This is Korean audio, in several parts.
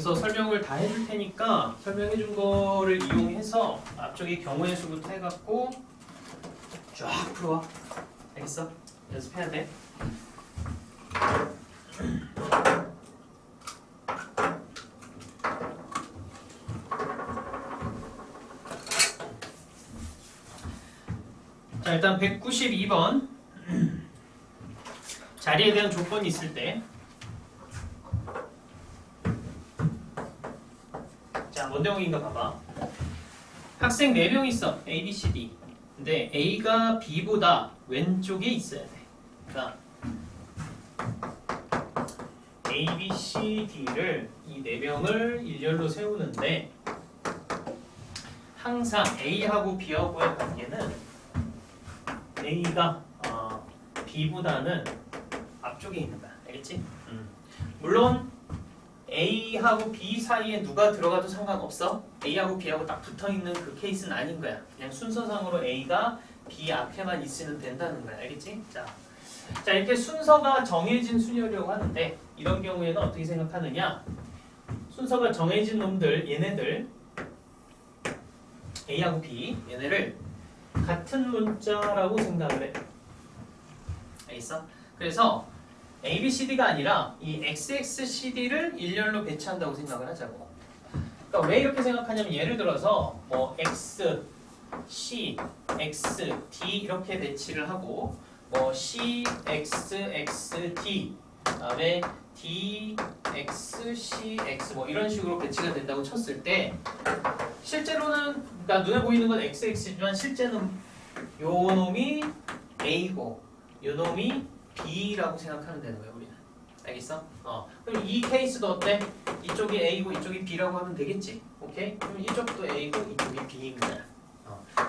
앞서서 설명을 다 해줄 테니까 설명해준 거를 이용해서 앞쪽에 경우의 수부터 해갖고 쫙 풀어와. 알겠어? 연습해야 돼. 자, 일단 192번 자리에 대한 조건이 있을 때, 자, 뭔 내용인가 봐봐. 학생 4명 있어. A, B, C, D. 근데 A가 B보다 왼쪽에 있어야 돼. 그러니까 A, B, C, D를 이 4명을 일렬로 세우는데 항상 A하고 B하고의 관계는 A가 B보다는 앞쪽에 있는 거야. 알겠지? 물론 A하고 B 사이에 누가 들어가도 상관없어. A하고 B하고 딱 붙어있는 그 케이스는 아닌 거야. 그냥 순서상으로 A가 B 앞에만 있으면 된다는 거야. 알겠지? 자, 이렇게 순서가 정해진 순열이라고 하는데 이런 경우에는 어떻게 생각하느냐? 순서가 정해진 놈들, 얘네들 A하고 B, 얘네를 같은 문자라고 생각을 해. 알겠어? 그래서 A, B, C, D가 아니라 이 X, X, C, D를 일렬로 배치한다고 생각을 하자고. 그러니까 왜 이렇게 생각하냐면 예를 들어서 뭐 X, C, X, D 이렇게 배치를 하고 뭐 C, X, X, D 그다음에 D, X, C, X 뭐 이런 식으로 배치가 된다고 쳤을 때 실제로는 그러니까 눈에 보이는 건 X, X지만 실제는 요 놈이 A고 요 놈이 B라고 생각하면 되는 거예요, 우리는. 알겠어? 그럼 이 케이스도 어때? 이쪽이 A고 이쪽이 B라고 하면 되겠지? 오케이? 그럼 이쪽도 A고 이쪽이 B인 거야.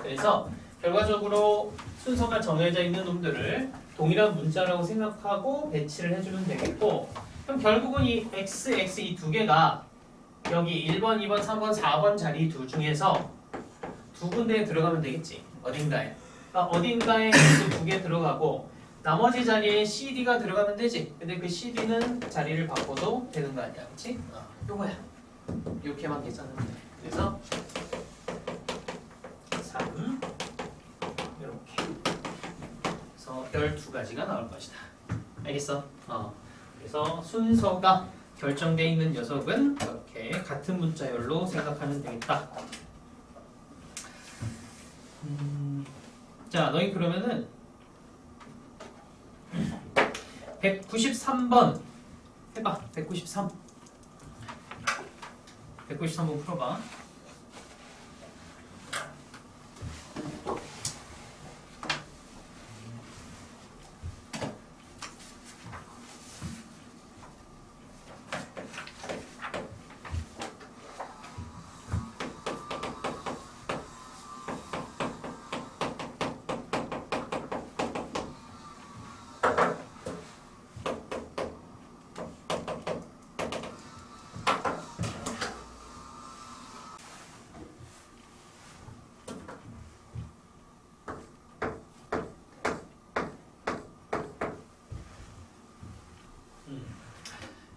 그래서 결과적으로 순서가 정해져 있는 놈들을 동일한 문자라고 생각하고 배치를 해주면 되겠고, 그럼 결국은 이 X, X 이 두 개가 여기 1번, 2번, 3번, 4번 자리 둘 중에서 두 군데에 들어가면 되겠지? 어딘가에. 그러니까 어딘가에 X 두 개 들어가고 나머지 자리에 CD가 들어가면 되지. 근데 그 CD는 자리를 바꿔도 되는 거 아니야, 그렇지? 요거야. 이렇게만 계산하면 돼. 그래서 3 이렇게. 그래서 12가지가 나올 것이다. 알겠어? 그래서 순서가 결정되어 있는 녀석은 이렇게 같은 문자열로 생각하면 되겠다. 자, 너희 그러면은 193번 해봐. 193번 풀어봐.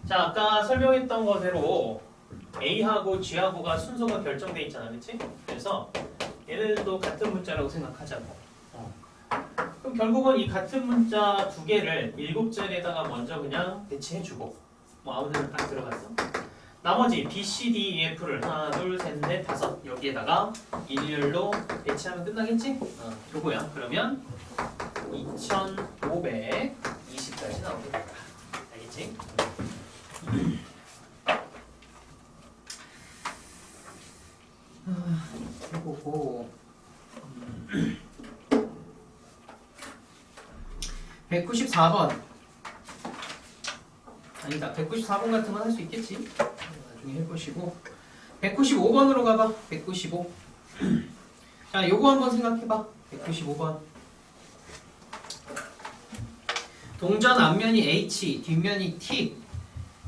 자, 아까 설명했던 거대로 A하고 G하고가 순서가 결정돼 있잖아, 그렇지? 그래서 얘네들도 같은 문자라고 생각하자고. 그럼 결국은 이 같은 문자 두 개를 7자리에다가 먼저 그냥 배치해주고 뭐 아무 데나 딱 들어갔어. 나머지 B, C, D, E, F를 하나, 둘, 셋, 넷, 다섯 여기에다가 일렬로 배치하면 끝나겠지? 요거야. 그러면 2520까지 나오겠다. 알겠지? 요거고 194번 아니다. 194번 같은 건 할 수 있겠지? 나중에 해보시고 195번으로 가봐. 195. 자, 요거 한번 생각해봐. 195번 동전 앞면이 H, 뒷면이 T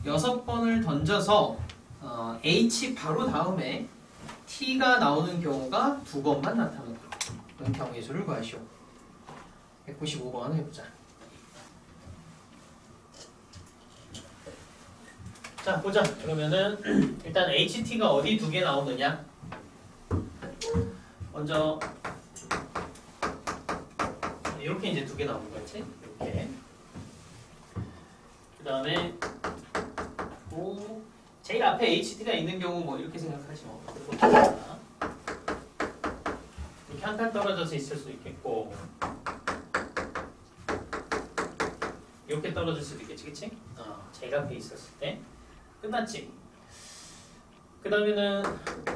6번을 던져서 H 바로 다음에 T가 나오는 경우가 2번만 나타난다. 그런 경우의 수를 구하시오. 195번 해보자. 자 보자. 그러면은 일단 HT가 어디 두 개 나오느냐. 먼저 이렇게 이제 두 개 나오는 거지. 이렇게. 그 다음에 제일 앞에 HT가 있는 경우 뭐 이렇게 생각하지 뭐. 이렇게 한 칸 떨어져서 있을 수도 있겠고 이렇게 떨어질 수도 있겠지, 그치? 제일 앞에 있었을 때 끝났지. 그 다음에는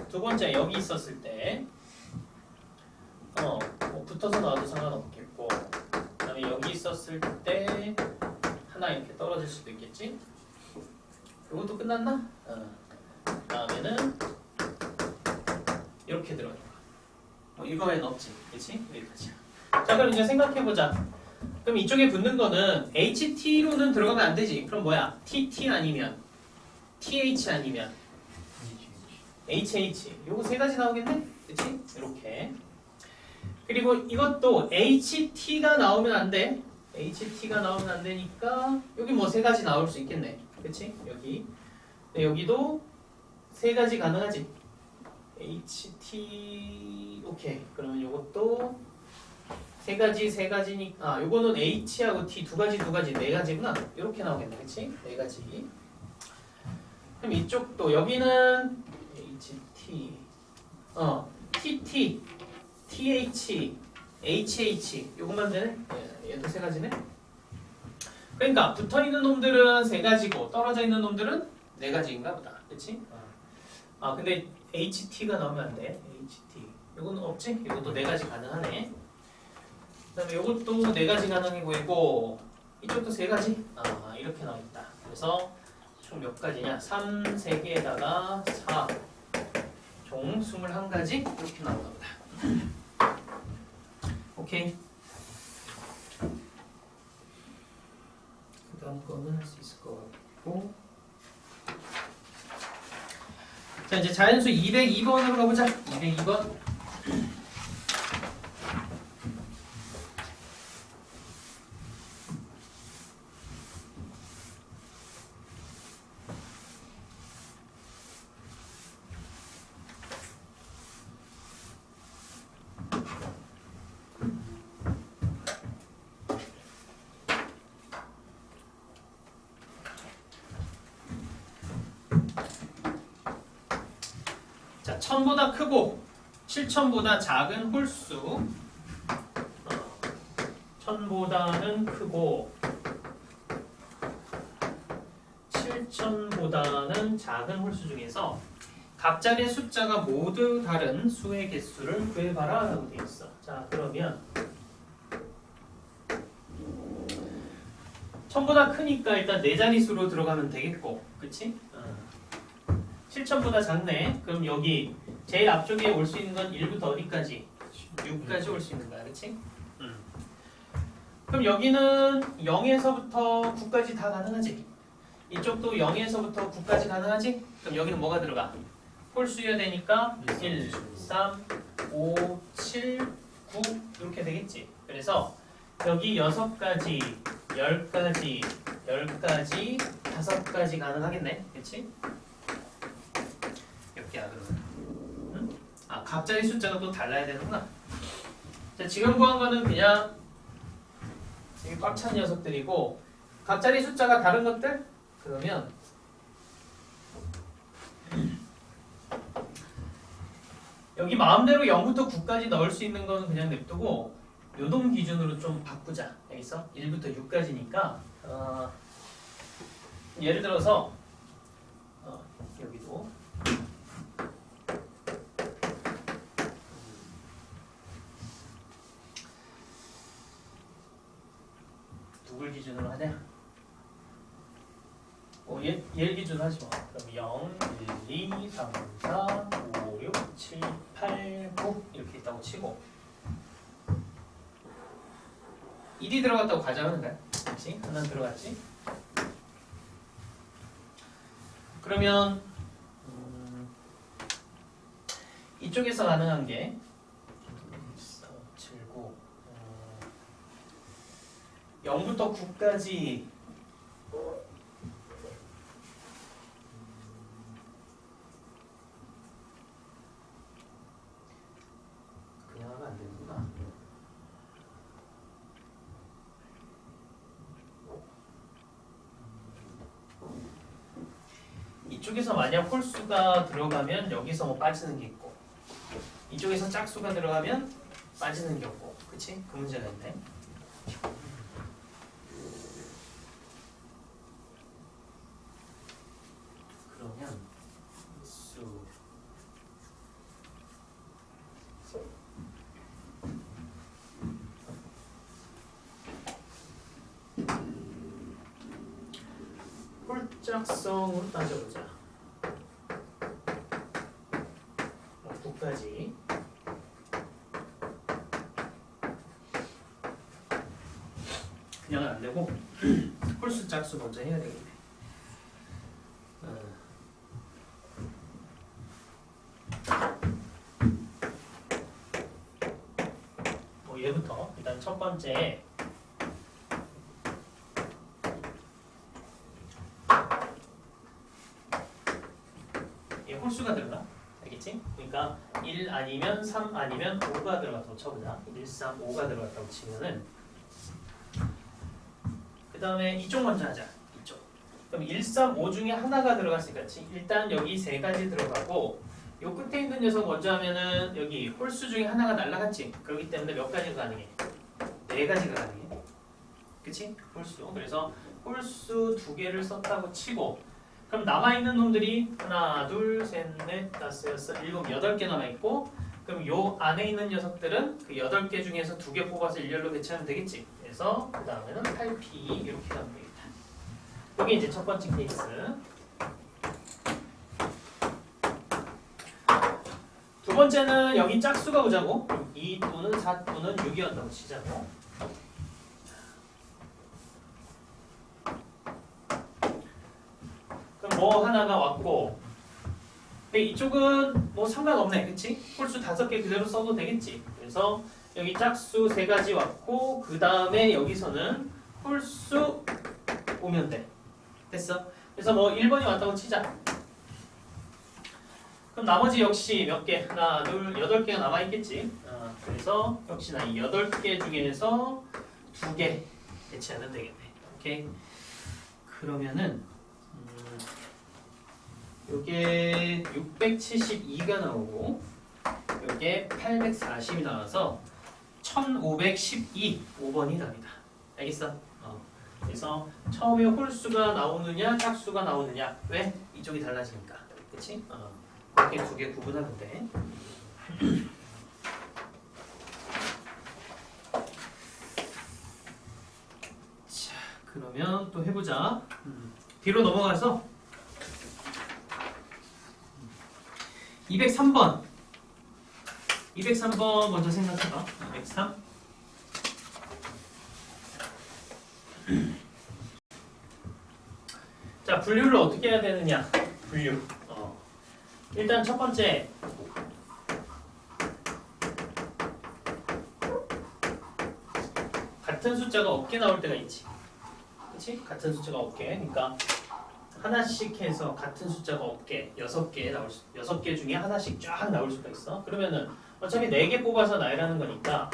두 번째 여기 있었을 때 뭐 붙어서 나와도 상관없겠고 그 다음에 여기 있었을 때 하나 이렇게 떨어질 수도 있겠지. 이것도 끝났나? 그 다음에는 이렇게 들어가는 거야. 뭐 이거엔 없지, 그치? 여기까지. 자 그럼 이제 생각해보자. 그럼 이쪽에 붙는 거는 HT로는 들어가면 안 되지. 그럼 뭐야? TT 아니면 TH 아니면 HH. 요거 세 가지 나오겠네? 그치? 이렇게. 그리고 이것도 HT가 나오면 안 돼. HT가 나오면 안 되니까 여기 뭐 세 가지 나올 수 있겠네. 그치? 여기. 여기도 세 가지 가능하지. HT 오케이. 그러면 요것도 세 가지니까 요거는 H하고 T 두 가지 네 가지구나. 이렇게 나오겠네. 그치? 네 가지. 그럼 이쪽도 여기는 HT TT TH HH 요것만 되네? 얘도 세 가지네? 그러니까 붙어있는 놈들은 세 가지고 떨어져 있는 놈들은 네 가지인가 보다. 그치? 근데 HT가 나오면 안 돼. HT 요거는 없지? 이것도 네 가지 가능하네. 그 다음에 요것도 네 가지 가능해 보이고 이쪽도 세 가지? 이렇게 나와있다. 그래서 총 몇 가지냐? 3, 3개에다가 4 총 21가지? 이렇게 나오나 보다. 오케이. 그 다음 거는 할 수 있을 것 같고 자 이제 자연수 202번으로 가보자. 202번. 자, 1000보다 크고 7000보다 작은 홀수 1000보다는 크고 7000보다는 작은 홀수 중에서 각자의 숫자가 모두 다른 수의 개수를 구해봐라 라고 되어 있어. 자 그러면 1000보다 크니까 일단 네 자릿수로 들어가면 되겠고 그치? 7000보다 작네. 그럼 여기 제일 앞쪽에 올 수 있는 건 1부터 어디까지? 6까지 올 수 있는 거야. 그치? 그럼 여기는 0에서부터 9까지 다 가능하지? 이쪽도 0에서부터 9까지 가능하지? 그럼 여기는 뭐가 들어가? 홀수여야 되니까 1, 3, 5, 7, 9 이렇게 되겠지? 그래서 여기 6가지, 10가지, 10가지, 5가지 가능하겠네. 그치? 몇 개야 그러면? 각자의 숫자가 또 달라야 되는구나. 자, 지금 구한 거는 그냥 이게 꽉 찬 녀석들이고 각자의 숫자가 다른 것들? 그러면 여기 마음대로 0부터 9까지 넣을 수 있는 거는 그냥 냅두고 요동 기준으로 좀 바꾸자. 여기서 1부터 6까지니까 예를 들어서 여기도 누굴 기준으로 하냐? 얘 기준으로 하지 마. 그럼 0, 1, 2, 3, 4, 5, 6, 7, 8, 9 이렇게 있다고 치고 1이 들어갔다고 가정하는 거야. 그렇지? 하나 들어갔지? 그러면 이쪽에서 가능한 게 4, 7, 9 0부터 9까지 이쪽에서 만약 홀수가 들어가면 여기서 뭐 빠지는 게 있고 이쪽에서 짝수가 들어가면 빠지는 게 없고 그치? 그 문제가 있네. 그러면 수 홀짝성으로 따져보자. 9까지 그냥은 안 되고 홀수 짝수 먼저 해야 되겠네. 얘부터 일단 첫 번째 얘 홀수가 들어가. 알겠지? 그러니까 1 아니면 3 아니면 5가 들어갔다고 쳐보자. 1, 3, 5가 들어갔다고 치면은 그 다음에 이쪽 먼저 하자. 이쪽. 그럼 1, 3, 5 중에 하나가 들어갔으니까 일단 여기 세 가지 들어가고 요 끝에 있는 녀석 먼저 하면은 여기 홀수 중에 하나가 날라갔지. 그렇기 때문에 몇 가지가 가능해? 네 가지가 가능해. 그치? 홀수. 그래서 홀수 2개를 썼다고 치고 그럼 남아있는 놈들이 하나, 둘, 셋, 넷, 다섯, 여섯, 일곱, 8개 남아있고 그럼 요 안에 있는 녀석들은 그 8개 중에서 2개 뽑아서 일렬로 배치하면 되겠지. 그래서 그 다음에는 8P 이렇게 하면 되겠다. 여기 이제 첫 번째 케이스. 두 번째는 여기 짝수가 오자고 2 또는 4 또는 6이었다고 치자고. 그럼 뭐 하나가 왔고 근데 이쪽은 뭐 상관없네. 그치? 홀수 5개 그대로 써도 되겠지. 그래서 여기 짝수 3가지 왔고 그 다음에 여기서는 홀수 오면 돼. 됐어? 그래서 뭐 1번이 왔다고 치자. 그럼 나머지 역시 몇 개? 하나, 둘, 8개가 남아있겠지. 그래서 역시나 이 8개 중에서 2개 배치하면 되겠네. 오케이? 그러면은 요게 672가 나오고 요게 840이 나와서 1512 5번이 답이다. 알겠어? 그래서 처음에 홀수가 나오느냐 짝수가 나오느냐 왜? 이쪽이 달라지니까. 그치? 그렇게 2개 구분하면 돼. 자, 그러면 또 해보자. 뒤로 넘어가서 203번. 203번 먼저 생각해봐. 203. 자, 분류를 어떻게 해야 되느냐? 분류. 일단 첫 번째. 같은 숫자가 없게 나올 때가 있지. 그치? 같은 숫자가 없게. 그러니까 하나씩 해서 같은 숫자가 없게 6개 나올 6개 중에 하나씩 쫙 나올 수가 있어. 그러면은 어차피 4개 뽑아서 나열하는 거니까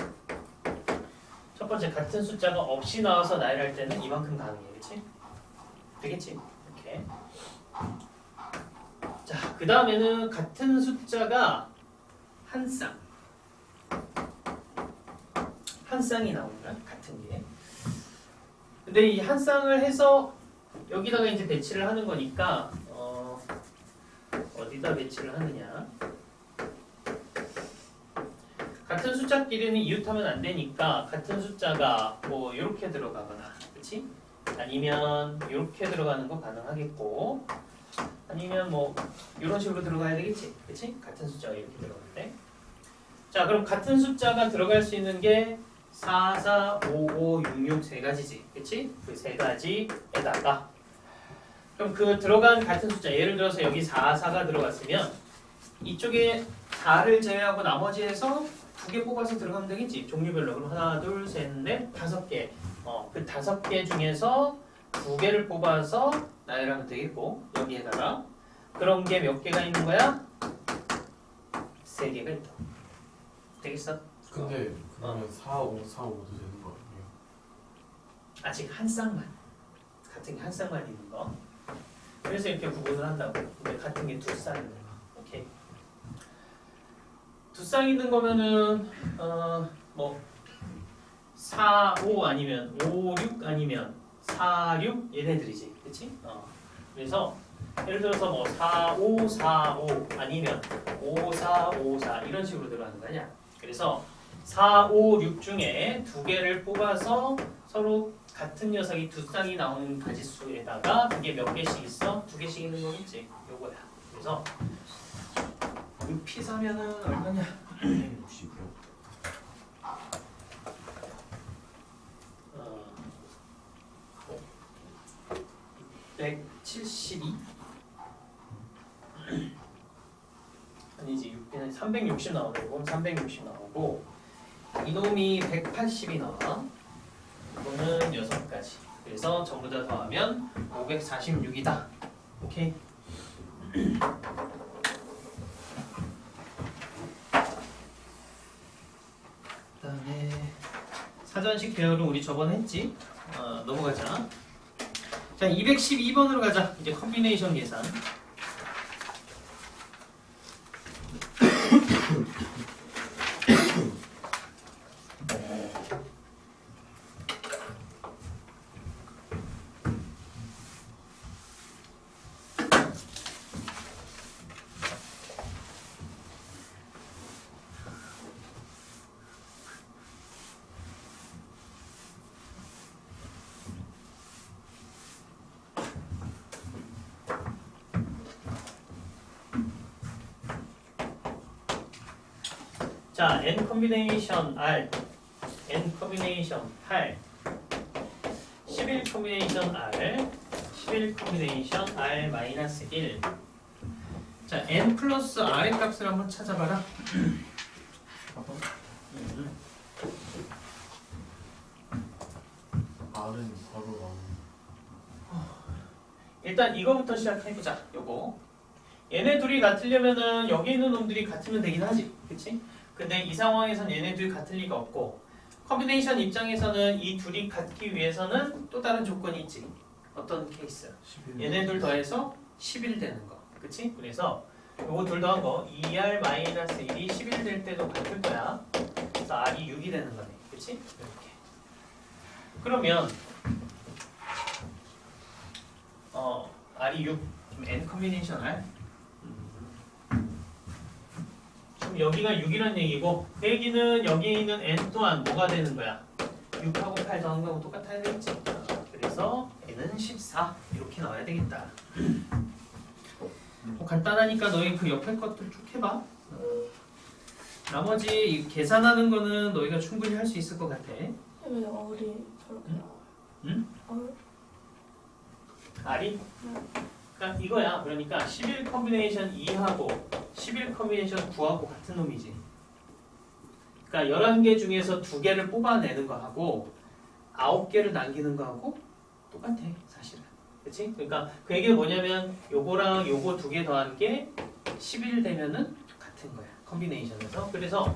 첫 번째 같은 숫자가 없이 나와서 나열할 때는 이만큼 가능해. 그치? 되겠지? 이렇게. 자, 그 다음에는 같은 숫자가 한 쌍이 나오는 거야. 같은 게. 근데 이 한 쌍을 해서 여기다가 이제 배치를 하는 거니까 어디다 배치를 하느냐? 같은 숫자끼리는 이웃하면 안 되니까 같은 숫자가 뭐 이렇게 들어가거나, 그렇지? 아니면 이렇게 들어가는 거 가능하겠고, 아니면 뭐 이런 식으로 들어가야 되겠지, 그렇지? 같은 숫자가 이렇게 들어갈 때. 자, 그럼 같은 숫자가 들어갈 수 있는 게 4, 4, 5, 5, 6, 6 세 가지지, 그렇지? 그 세 가지에다가 그럼 그 들어간 같은 숫자, 예를 들어서 여기 4, 4가 들어갔으면 이쪽에 4를 제외하고 나머지에서 2개 뽑아서 들어가면 되겠지. 종류별로. 그럼 하나, 둘, 셋, 넷, 5개. 그 5개 중에서 2개를 뽑아서 나열하면 되겠고, 여기에다가 그런 게 몇 개가 있는 거야? 3개가 있다. 되겠어? 근데 그러면 4, 5, 4, 5도 되는 거 아니에요? 아직 한 쌍만. 같은 게 한 쌍만 있는 거. 그래서 이렇게 구분을 한다고. 근데 같은 게 두 쌍 있는 거. 오케이. 두 쌍 있는 거면은 뭐 4, 5 아니면 5, 6 아니면 4, 6 얘네들이지. 그치? 그래서 예를 들어서 뭐 4, 5, 4, 5 아니면 5, 4, 5, 4 이런 식으로 들어가는 거 아니야. 그래서 4, 5, 6 중에 두 개를 뽑아서 서로 같은 녀석이 두 쌍이 나오는 가지수에다가 그게 몇 개씩 있어? 두 개씩 있는 거겠지. 요거야. 그래서 6P4면은 얼마냐? 160이요? 172? 아니지 6P는 360 나오네. 이건 360 나오고 이놈이 180이 나와. 이거는 6가지. 그래서 전부 다 더하면 546이다. 오케이? 그다음에 사전식 배열은 우리 저번에 했지? 넘어가자. 자, 212번으로 가자. 이제 컴비네이션 계산. 자, n 컴비네이션 r, n 컴비네이션 8, 11 컴비네이션 r, 11 컴비네이션 r 마이너스 1. 자, n 플러스 r의 값을 한번 찾아봐라. R은 바로 나오는. 일단 이거부터 시작해보자. 요거. 얘네 둘이 같으려면은 여기 있는 놈들이 같으면 되긴 하지. 그치? 근데 이 상황에선 얘네 둘이 같을 리가 없고 컴비네이션 입장에서는 이 둘이 같기 위해서는 또 다른 조건이 있지. 어떤 케이스? 11. 얘네 둘 더해서 11 되는 거. 그치? 그래서 요거 둘 더한 거 2r-1이 11 될 때도 같을 거야. 그래서 r이 6이 되는 거네. 그치? 이렇게. 그러면 r이 6 그럼 n 컴비네이션 r 그럼 여기가 6이란 얘기고 그 얘기는 여기에 있는 n 또한 뭐가 되는 거야? 6하고 8 더한 거하고 똑같아야 되겠지. 그래서 n은 14 이렇게 나와야 되겠다. 간단하니까 너희 그 옆에 것들 쭉 해봐. 나머지 계산하는 거는 너희가 충분히 할 수 있을 것 같아. 왜 어리 저렇게 나와? 응? r이? 그러니까 이거야. 그러니까 11 컴비네이션 2하고 11 컴비네이션 9하고 같은 놈이지. 그러니까 11개 중에서 2개를 뽑아내는 거하고 9개를 남기는 거하고 똑같아. 사실은. 그치? 그러니까 그 얘기는 뭐냐면 요거랑 요거 2개 더한 게 11 되면은 같은 거야. 컴비네이션에서. 그래서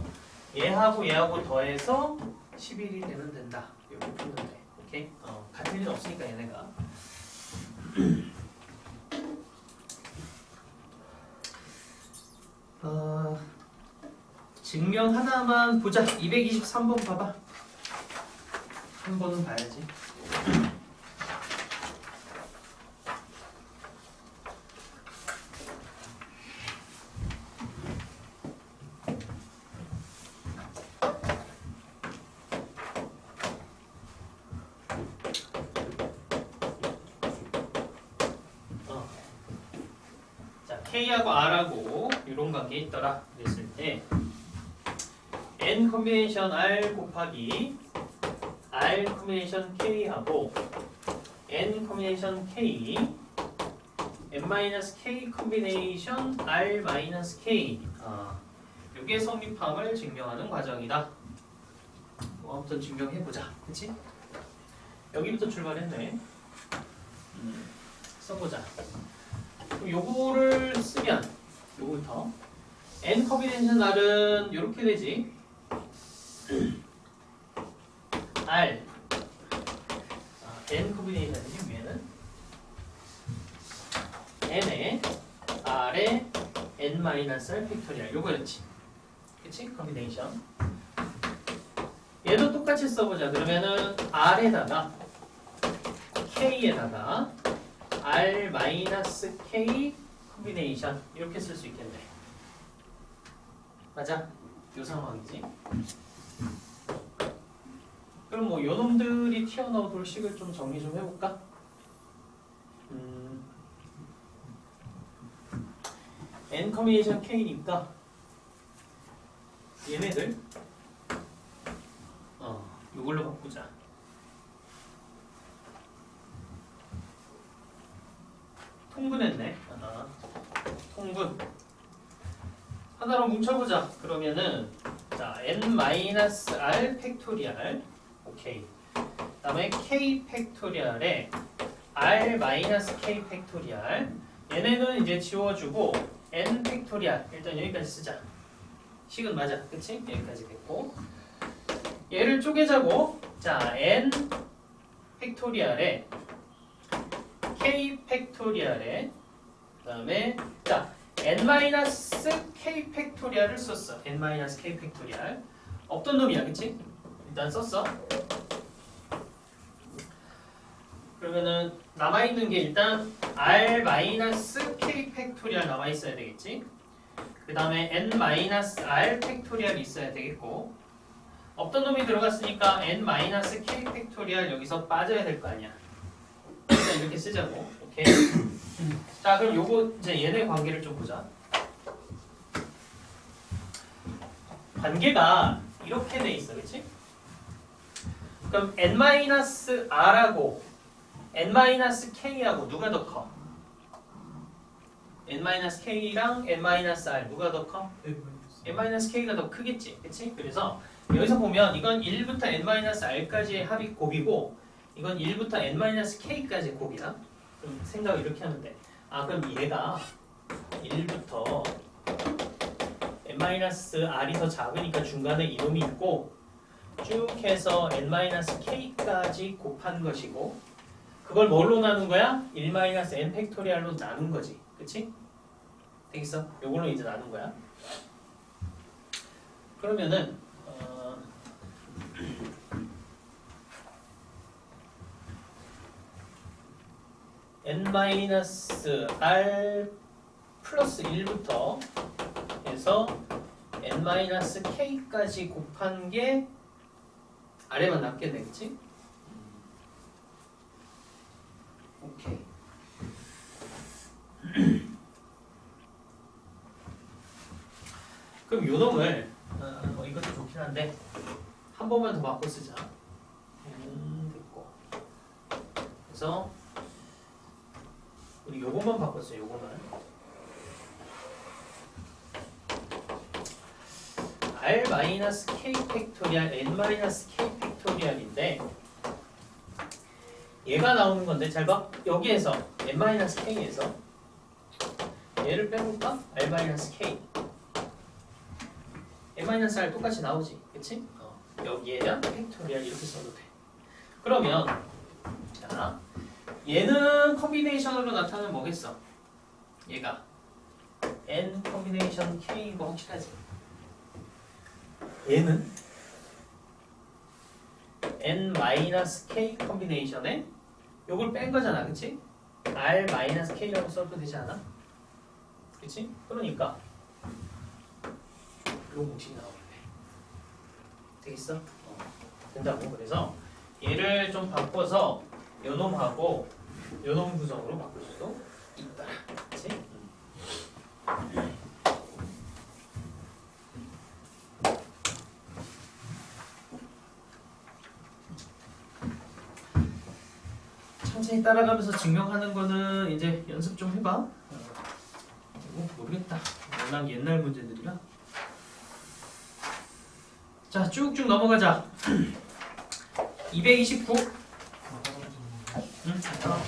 얘하고 얘하고 더해서 11이 되면 된다. 이렇게 풀면 돼. 오케이? 같은 일은 없으니까 얘네가. 증명 하나만 보자. 223번 봐봐. 한 번은 봐야지. 자, K하고 R하고 이런 관계 있더라. 그랬을 때 N 컴비네이션 R 곱하기 R 컴비네이션 K하고 N 컴비네이션 K N-K 컴비네이션 R-K 이게 성립함을 증명하는 과정이다. 뭐 아무튼 증명해보자. 그치? 여기부터 출발했네. 써보자. 그럼 요거를 쓰면 요거부터 N 컴비네이션 R은 요렇게 되지. R N 컴비네이션이지 위에는 n-r 팩토리얼 요거였지. 그치? 컨비네이션. 얘도 똑같이 써보자. 그러면은 r에다가 k에다가 r-k 컨비네이션 이렇게 쓸 수 있겠네. 맞아? 요 상황이지. 그럼 뭐 요놈들이 튀어나오도록 식을 좀 정리 좀 해볼까? n 컨비네이션 k니까 얘네들 이걸로 바꾸자. 통분했네. 통분. 하나로 뭉쳐보자. 그러면은 자 n-r 팩토리얼 오케이. 그다음에 k 팩토리얼에 r-k 팩토리얼 얘네는 이제 지워주고 n 팩토리얼 일단 여기까지 쓰자. 식은 맞아. 그치? 여기까지 됐고 얘를 쪼개자고 자 n 팩토리얼에 k 팩토리얼에 그다음에 자 n-k 팩토리얼을 썼어. n-k 팩토리얼 없던 놈이야. 그치? 일단 썼어. 그러면은 남아있는 게 일단 r-k 팩토리얼 남아있어야 되겠지? 그 다음에 n-r 팩토리얼이 있어야 되겠고 없던 놈이 들어갔으니까 n-k 팩토리얼 여기서 빠져야 될 거 아니야. 일단 이렇게 쓰자고. 오케이. 자 그럼 요거 이제 얘네 관계를 좀 보자. 관계가 이렇게 돼 있어. 그치? 그럼 n-r하고 n-k하고 누가 더 커? n-k랑 n-r 누가 더 커? n-k가 더 크겠지. 그치? 그래서 여기서 보면 이건 1부터 n-r까지의 합이 곱이고 이건 1부터 n-k까지의 곱이야. 그럼 생각을 이렇게 하면 돼. 그럼 얘가 1부터 n-r이 더 작으니까 중간에 이놈이 있고 쭉 해서 n-k까지 곱한 것이고 그걸 뭘로 나눈 거야? 1-n 팩토리얼로 나눈 거지. 그치? 되겠어? 요걸로 이제 나눈 거야. 그러면은 n-r 플러스 1부터 해서 n-k까지 곱한 게 아래만 남게 되겠지? 오케이. 그럼 요 놈을 이것도 좋긴 한데 한 번만 더 바꿔 쓰자. 됐고. 그래서 우리 요것만 바꿨어요. 요것만. r-k 팩토리얼 n-k 팩토리얼인데 얘가 나오는 건데 잘 봐. 여기에서 n-k에서 얘를 빼볼까? r-k n-r 똑같이 나오지. 그치? 여기에 팩토리얼 이렇게 써도 돼. 그러면 자 얘는 컨비네이션으로 나타나면 뭐겠어? 얘가 n 컨비네이션 k인 거 확실하지? 얘는 n-k 컨비네이션에 요걸 뺀 거잖아. 그치? r-k라고 써도 되지 않아? 그치? 그러니까 요 공식이 나오겠네. 되겠어? 된다고. 그래서 얘를 좀 바꿔서 요놈하고 요놈 구성으로 바꿀 수도 있다. 그치? 천천히 따라가면서 증명하는 거는 이제 연습 좀 해봐. 모르겠다. 워낙 옛날 문제들이라. 자, 쭉쭉 넘어가자. 229. 응, 잠깐만.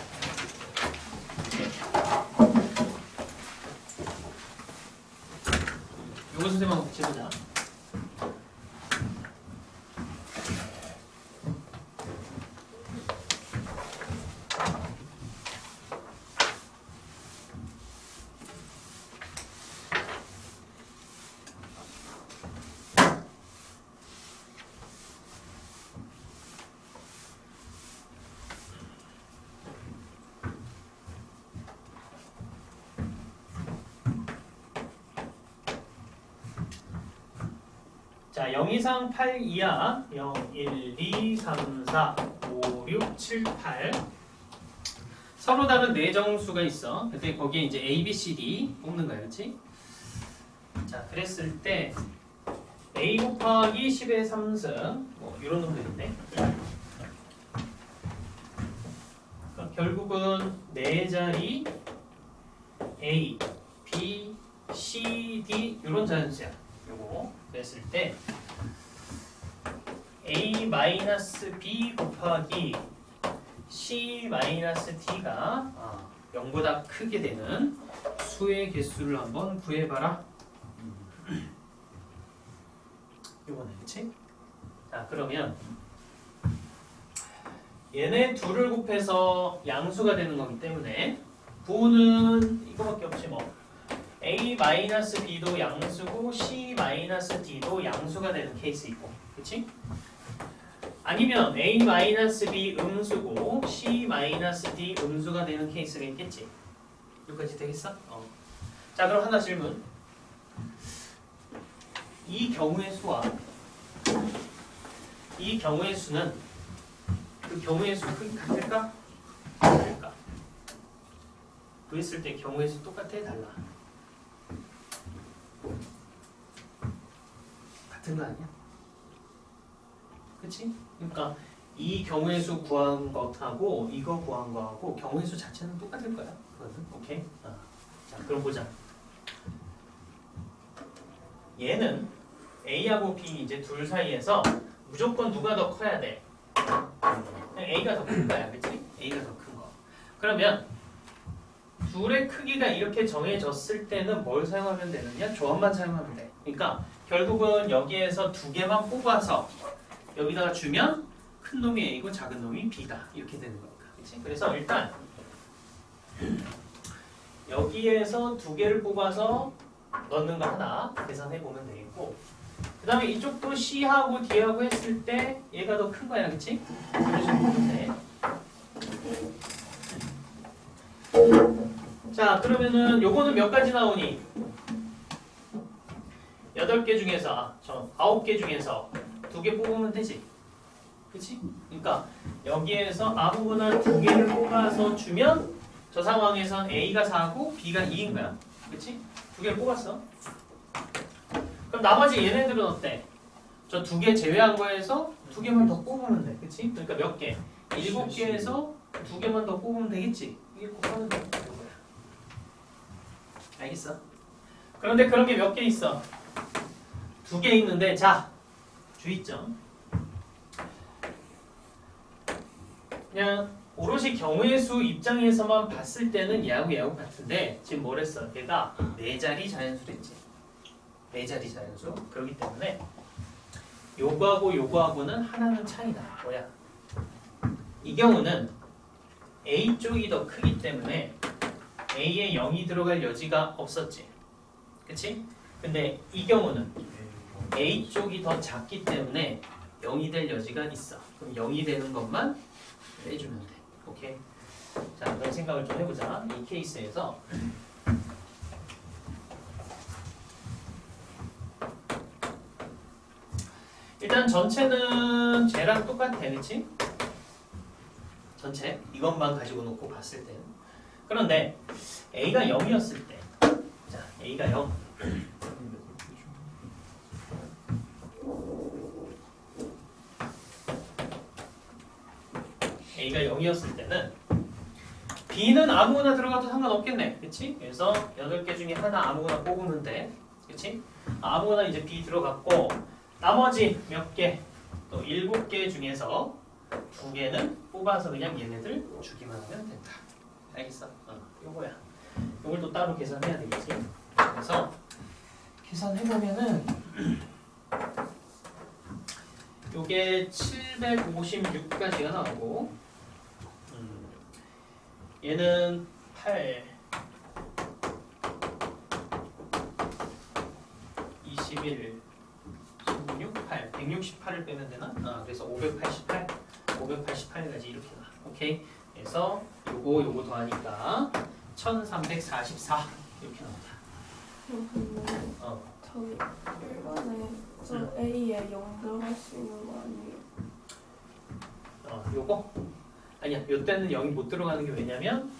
요거 선생님하고 같이 해보자. 자, 0 이상 8 이하 0, 1, 2, 3, 4, 5, 6, 7, 8 서로 다른 네 정수가 있어. 근데 거기에 이제 A, B, C, D 뽑는 거야, 그렇지? 자, 그랬을 때 A 곱하기 10의 3승 뭐 이런 놈도 있네. 그러니까 결국은 네 자리 A, B, C, D 이런 자연수야. 요거 그랬을 때 A-B 곱하기 C-D가 0보다 크게 되는 수의 개수를 한번 구해봐라. 요거네, 그치? 자, 그러면 얘네 둘을 곱해서 양수가 되는 거기 때문에 부호는 이거밖에 없지 뭐. A-B도 양수고 C-D도 양수가 되는 케이스 있고, 그치? 아니면 A-B 음수고 C-D 음수가 되는 케이스가 있겠지? 여기까지 되겠어? 자, 그럼 하나 질문. 이 경우의 수와 이 경우의 수는 그 경우의 수 크기 같을까? 다를까? 구했을 때 경우의 수 똑같아? 달라? 같은 거 아니야? 그치? 그러니까 이 경우의 수 구한 것하고 이거 구한 거하고 경우의 수 자체는 똑같을 거야. 그거는 오케이? 자, 그럼 보자. 얘는 A하고 B 이제 둘 사이에서 무조건 누가 더 커야 돼? 그냥 A가 더 큰 거야, 그치? A가 더 큰 거. 그러면 둘의 크기가 이렇게 정해졌을 때는 뭘 사용하면 되느냐? 조합만 사용하면 돼. 그러니까 결국은 여기에서 두 개만 뽑아서 여기다가 주면 큰 놈이 A고 작은 놈이 B다. 이렇게 되는 거니까. 그치? 그래서 일단 여기에서 두 개를 뽑아서 넣는 거 하나 계산해 보면 되겠고, 그 다음에 이쪽도 C하고 D하고 했을 때 얘가 더 큰 거야, 그치? 그래서 보면 돼. 자, 그러면은 요거는 몇 가지 나오니? 8개 중에서 9개 중에서 2개 뽑으면 되지. 그치? 그러니까 여기에서 아무거나 2개를 뽑아서 주면 저 상황에선 A가 4고 B가 2인 거야. 그치? 2개를 뽑았어. 그럼 나머지 얘네들은 어때? 저 2개 제외한 거에서 2개만 더 뽑으면 돼. 그치? 그러니까 몇 개? 7개에서 2개만 더 뽑으면 되겠지? 이게 곱하는 거야. 알겠어? 그런데 그런 게 몇 개 있어? 2개 있는데, 자, 주의점. 그냥 오롯이 경우의 수 입장에서만 봤을 때는 얘하고 같은데, 지금 뭘 했어? 얘가 4자리 자연수랬지. 4자리 자연수. 그렇기 때문에 요거하고는 하나는 차이다. 뭐야? 이 경우는 A 쪽이 더 크기 때문에 A에 0이 들어갈 여지가 없었지. 그치? 근데 이 경우는 A 쪽이 더 작기 때문에 0이 될 여지가 있어. 그럼 0이 되는 것만 빼주면 돼. 오케이? 자, 그럼 생각을 좀 해보자. 이 케이스에서 일단 전체는 쟤랑 똑같아, 그치? 전체 이것만 가지고 놓고 봤을 때는. 그런데 A가 0이었을 때, 자, A가 0. A가 0이었을 때는 B는 아무거나 들어가도 상관없겠네. 그치? 그래서 8개 중에 하나 아무거나 뽑으면 돼. 그치? 아무거나 이제 B 들어갔고, 나머지 몇 개? 또 7개 중에서 2개는 뽑아서 그냥 얘네들 주기만 하면 된다. 알겠어? 요거야. 요걸 또 따로 계산해야 되겠지? 그래서 계산해보면은 요게 756까지가 나오고, 얘는 8, 21, 16, 8, 168을 빼면 되나? 그래서 588까지 이렇게 나. 오케이? 그래서 요거 더하니까 1344 이렇게 나온다. 근데 저희 일반에 그래서 A에 0 들어갈 수 있는 거 아니에요? 요거? 아니야. 요 때는 0이 못 들어가는 게 왜냐면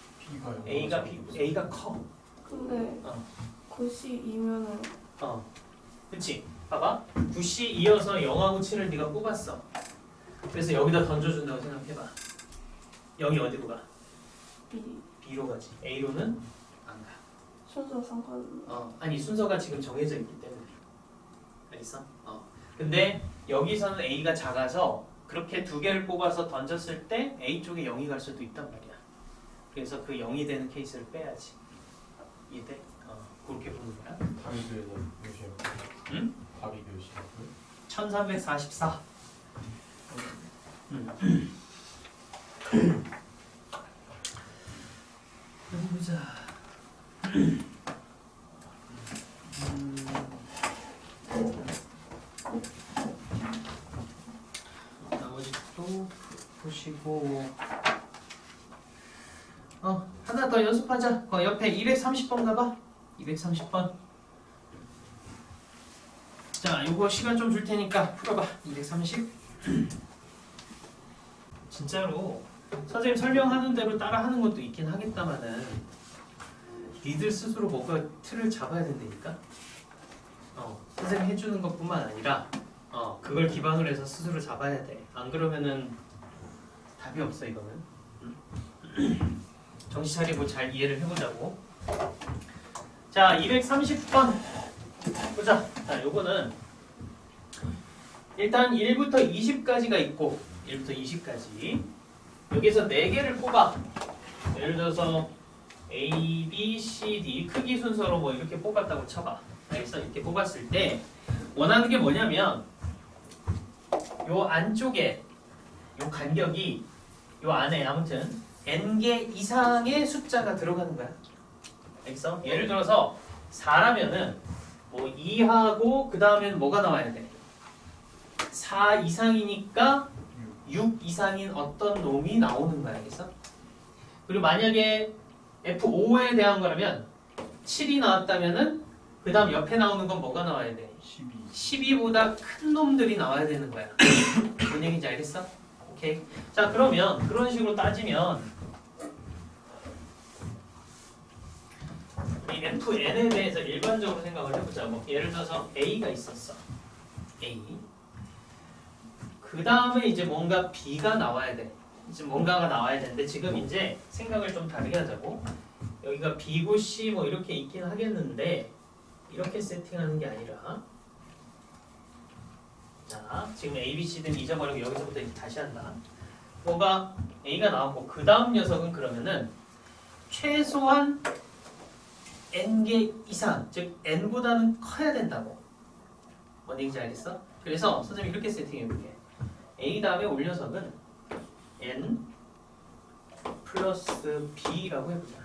B가 A가 커. 근데 어. 92면은 그치? 봐봐. 9시 이어서 0하고 7을 네가 뽑았어. 그래서 여기다 던져준다고 생각해봐. 0이 어디로 가? B B로 가지. A로는 안 가. 순서 상관. 아니 순서가 지금 정해져 있기 때문에. 알겠어? 근데 여기서는 A가 작아서 그렇게 두 개를 뽑아서 던졌을 때 A 쪽에 0이 갈 수도 있단 말이야. 그래서 그 0이 되는 케이스를 빼야지. 이해돼? 그렇게 보는 거야. 답이 몇이에요? 응? 답이 몇이에요? 1344. 어디 보자. 나머지 또 보시고. 하나 더 연습하자. 옆에 230번 가봐. 230번. 자, 요거 시간 좀 줄 테니까 풀어봐. 230. 진짜로 선생님 설명하는 대로 따라하는 것도 있긴 하겠다마는 니들 스스로 뭔가 틀을 잡아야 된다니까. 선생님 해주는 것뿐만 아니라 그걸 기반으로 해서 스스로 잡아야 돼. 안 그러면은 답이 없어 이거는. 정신 차리고 잘 이해를 해보자고. 자, 230번 보자. 자, 요거는 일단 1부터 20까지가 있고 1부터 20까지 여기서 4개를 뽑아. 예를 들어서 A, B, C, D 크기 순서로 뭐 이렇게 뽑았다고 쳐봐. 알겠어? 이렇게 뽑았을 때 원하는 게 뭐냐면 요 안쪽에 요 간격이 요 안에 아무튼 n개 이상의 숫자가 들어가는 거야. 알겠어? 예를 들어서 4라면은 뭐 2하고 그 다음에는 뭐가 나와야 돼? 4 이상이니까 6 이상인 어떤 놈이 나오는 거야. 알겠어? 그리고 만약에 F5에 대한 거라면 7이 나왔다면은 그 다음 옆에 나오는 건 뭐가 나와야 돼? 12보다 큰 놈들이 나와야 되는 거야. 뭔 얘기인지 알겠어? 오케이. 자, 그러면 그런 식으로 따지면 이 FN에 대해서 일반적으로 생각을 해보자. 뭐 예를 들어서 A가 있었어. A. 그 다음에 이제 뭔가 B가 나와야 돼. 이제 뭔가가 나와야 되는데 지금 이제 생각을 좀 다르게 하자고. 여기가 B고 C 뭐 이렇게 있긴 하겠는데 이렇게 세팅하는 게 아니라 자, 지금 A, B, C는 잊어버리고 여기서부터 이제 다시 한다. 뭐가 A가 나왔고 그 다음 녀석은 그러면은 최소한 n개 이상, 즉 n보다는 커야 된다고. 뭔 얘기인지 알겠어? 그래서 선생님이 이렇게 세팅해볼게. A 다음에 올 녀석은 n 플러스 b라고 해보자.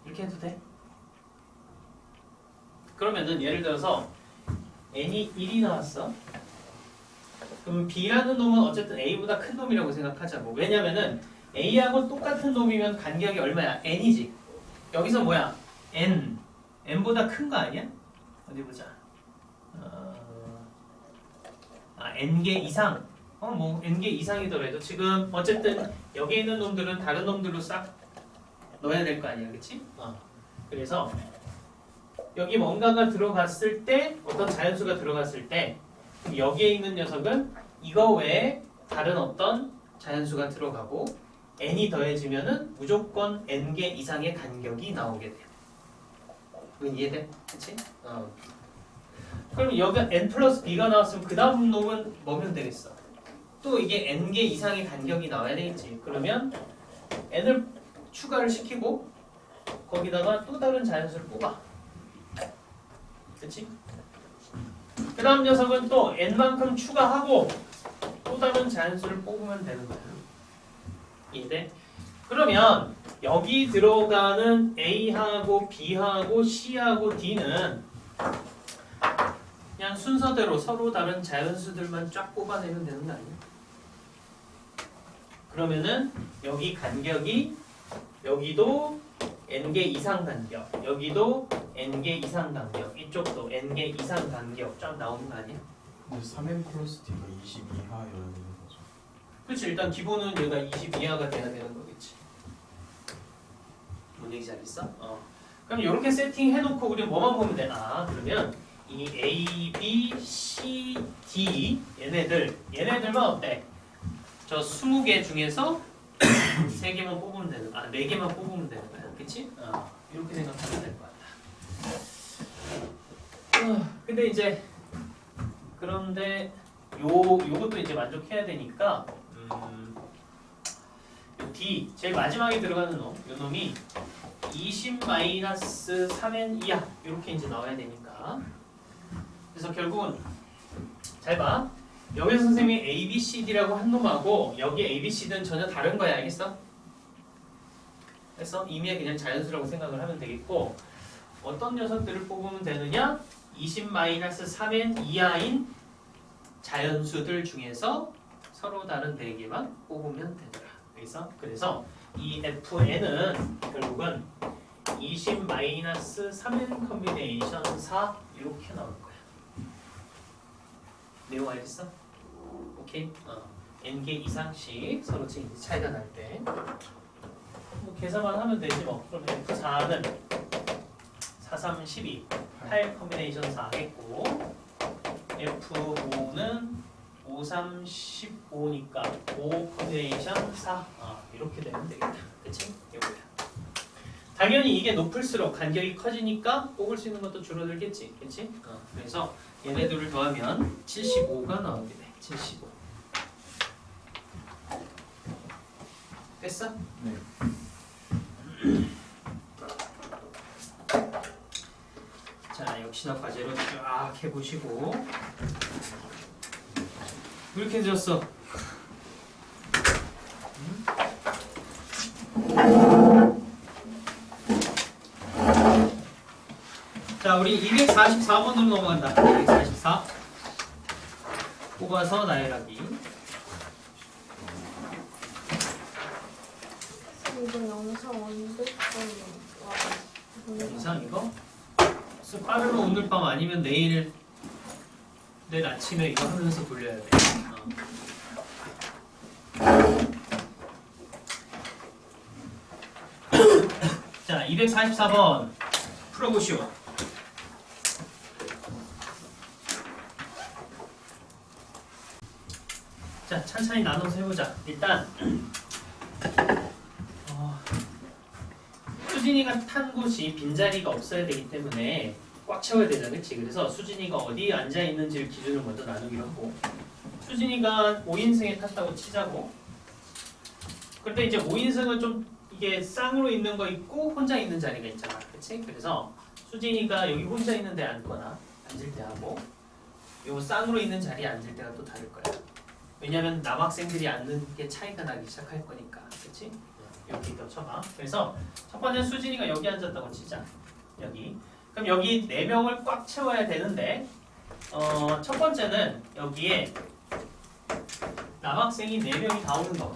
이렇게 해도 돼? 그러면은 예를 들어서 n이 1이 나왔어. 그럼 b라는 놈은 어쨌든 a보다 큰 놈이라고 생각하자고. 왜냐면은 a하고 똑같은 놈이면 간격이 얼마야? n이지. 여기서 뭐야? n보다 큰 거 아니야? 어디 보자. n개 이상. 뭐 n개 이상이더라도 지금 어쨌든 여기 있는 놈들은 다른 놈들로 싹 넣어야 될 거 아니야, 그렇지? 그래서 여기 뭔가가 들어갔을 때 어떤 자연수가 들어갔을 때 그럼 여기에 있는 녀석은 이거 외에 다른 어떤 자연수가 들어가고 n이 더해지면은 무조건 n개 이상의 간격이 나오게 돼. 이건 이해돼? 그치? 그럼 여기 n 플러스 b가 나왔으면 그 다음 놈은 뭐면 되겠어? 또 이게 n개 이상의 간격이 나와야 되겠지. 그러면 n을 추가를 시키고 거기다가 또 다른 자연수를 뽑아. 그치? 그 다음 녀석은 또 n만큼 추가하고 또 다른 자연수를 뽑으면 되는 거야. 이해돼? 그러면 여기 들어가는 A하고 B하고 C하고 D는 그냥 순서대로 서로 다른 자연수들만 쫙 뽑아내면 되는 거 아니야? 그러면은 여기 간격이 여기도 n개 이상 간격, 여기도 n개 이상 간격, 이쪽도 n개 이상 간격 쫙 나오는 거 아니야? 근데 3n 플러스 t가 20 이하여야 되는 거죠. 그렇지. 일단 기본은 얘가 20 이하가 돼야 되는 거겠지. 뭔 얘기 잘했어? 그럼 이렇게 세팅해놓고 우리 뭐만 보면 되나? 그러면 이 A, B, C, D 얘네들만 어때? 저 20개 중에서 3개만 뽑으면 되는 거야. 4개만 뽑으면 되는 거야. 그치? 이렇게 생각하면 될 것 같다. 근데 이제 그런데 요것도 이제 만족해야 되니까 요 D 제일 마지막에 들어가는 놈, 요 놈이 20-3n 이하 이렇게 이제 나와야 되니까. 그래서 결국은 잘 봐. 여기서 선생님이 A, B, C, D라고 한 놈하고 여기 A, B, C, D는 전혀 다른 거야. 알겠어? 그래서 임의의 그냥 자연수라고 생각을 하면 되겠고, 어떤 녀석들을 뽑으면 되느냐? 20-3n 이하인 자연수들 중에서 서로 다른 4개만 뽑으면 되더라. 그래서 이 FN은 결국은 20-3n 컴비네이션 4 이렇게 나올 거야. 내용 알겠어? 오케이? n개 이상씩 서로 차이가 날 때 뭐 계산만 하면 되지 뭐. 그럼 F4는 4, 3, 12 8 컴비네이션 4 했고, F5는 5, 3, 15니까 5 컴비네이션 4 이렇게 되면 되겠다. 그치? 이거야. 당연히 이게 높을수록 간격이 커지니까 뽑을 수 있는 것도 줄어들겠지. 그치? 그래서 얘네들을 더하면 75가 나오게 돼. 75. 됐어? 네. 자, 역시나 과제로 쫙 해보시고. 왜 이렇게 늦었어? 자, 우리 244번으로 넘어간다. 244. 뽑아서 나열하기. 이거 영상 언제 영상 이거? 빠르면 오늘 밤 아니면 내일 아침에 이거 하면서 돌려야 돼. 자, 244번 풀어보시오. 자, 천천히 나눠서 해보자. 일단 수진이가 탄 곳이 빈자리가 없어야 되기 때문에 꽉 채워야 되잖아, 그치? 그래서 수진이가 어디에 앉아있는지를 기준으로 먼저 나누기로 하고, 수진이가 5인승에 탔다고 치자고. 그런데 이제 5인승은 좀 이게 쌍으로 있는 거 있고 혼자 있는 자리가 있잖아, 그치? 그래서 수진이가 여기 혼자 있는 데 앉거나 앉을 때 하고, 요 쌍으로 있는 자리에 앉을 때가 또 다를 거야. 왜냐면 남학생들이 앉는 게 차이가 나기 시작할 거니까, 그치? 여기 더 쳐봐. 그래서 첫 번째 수진이가 여기 앉았다고 치자. 여기. 그럼 여기 4명을 꽉 채워야 되는데, 첫 번째는 여기에 남학생이 4명이 다 오는 거.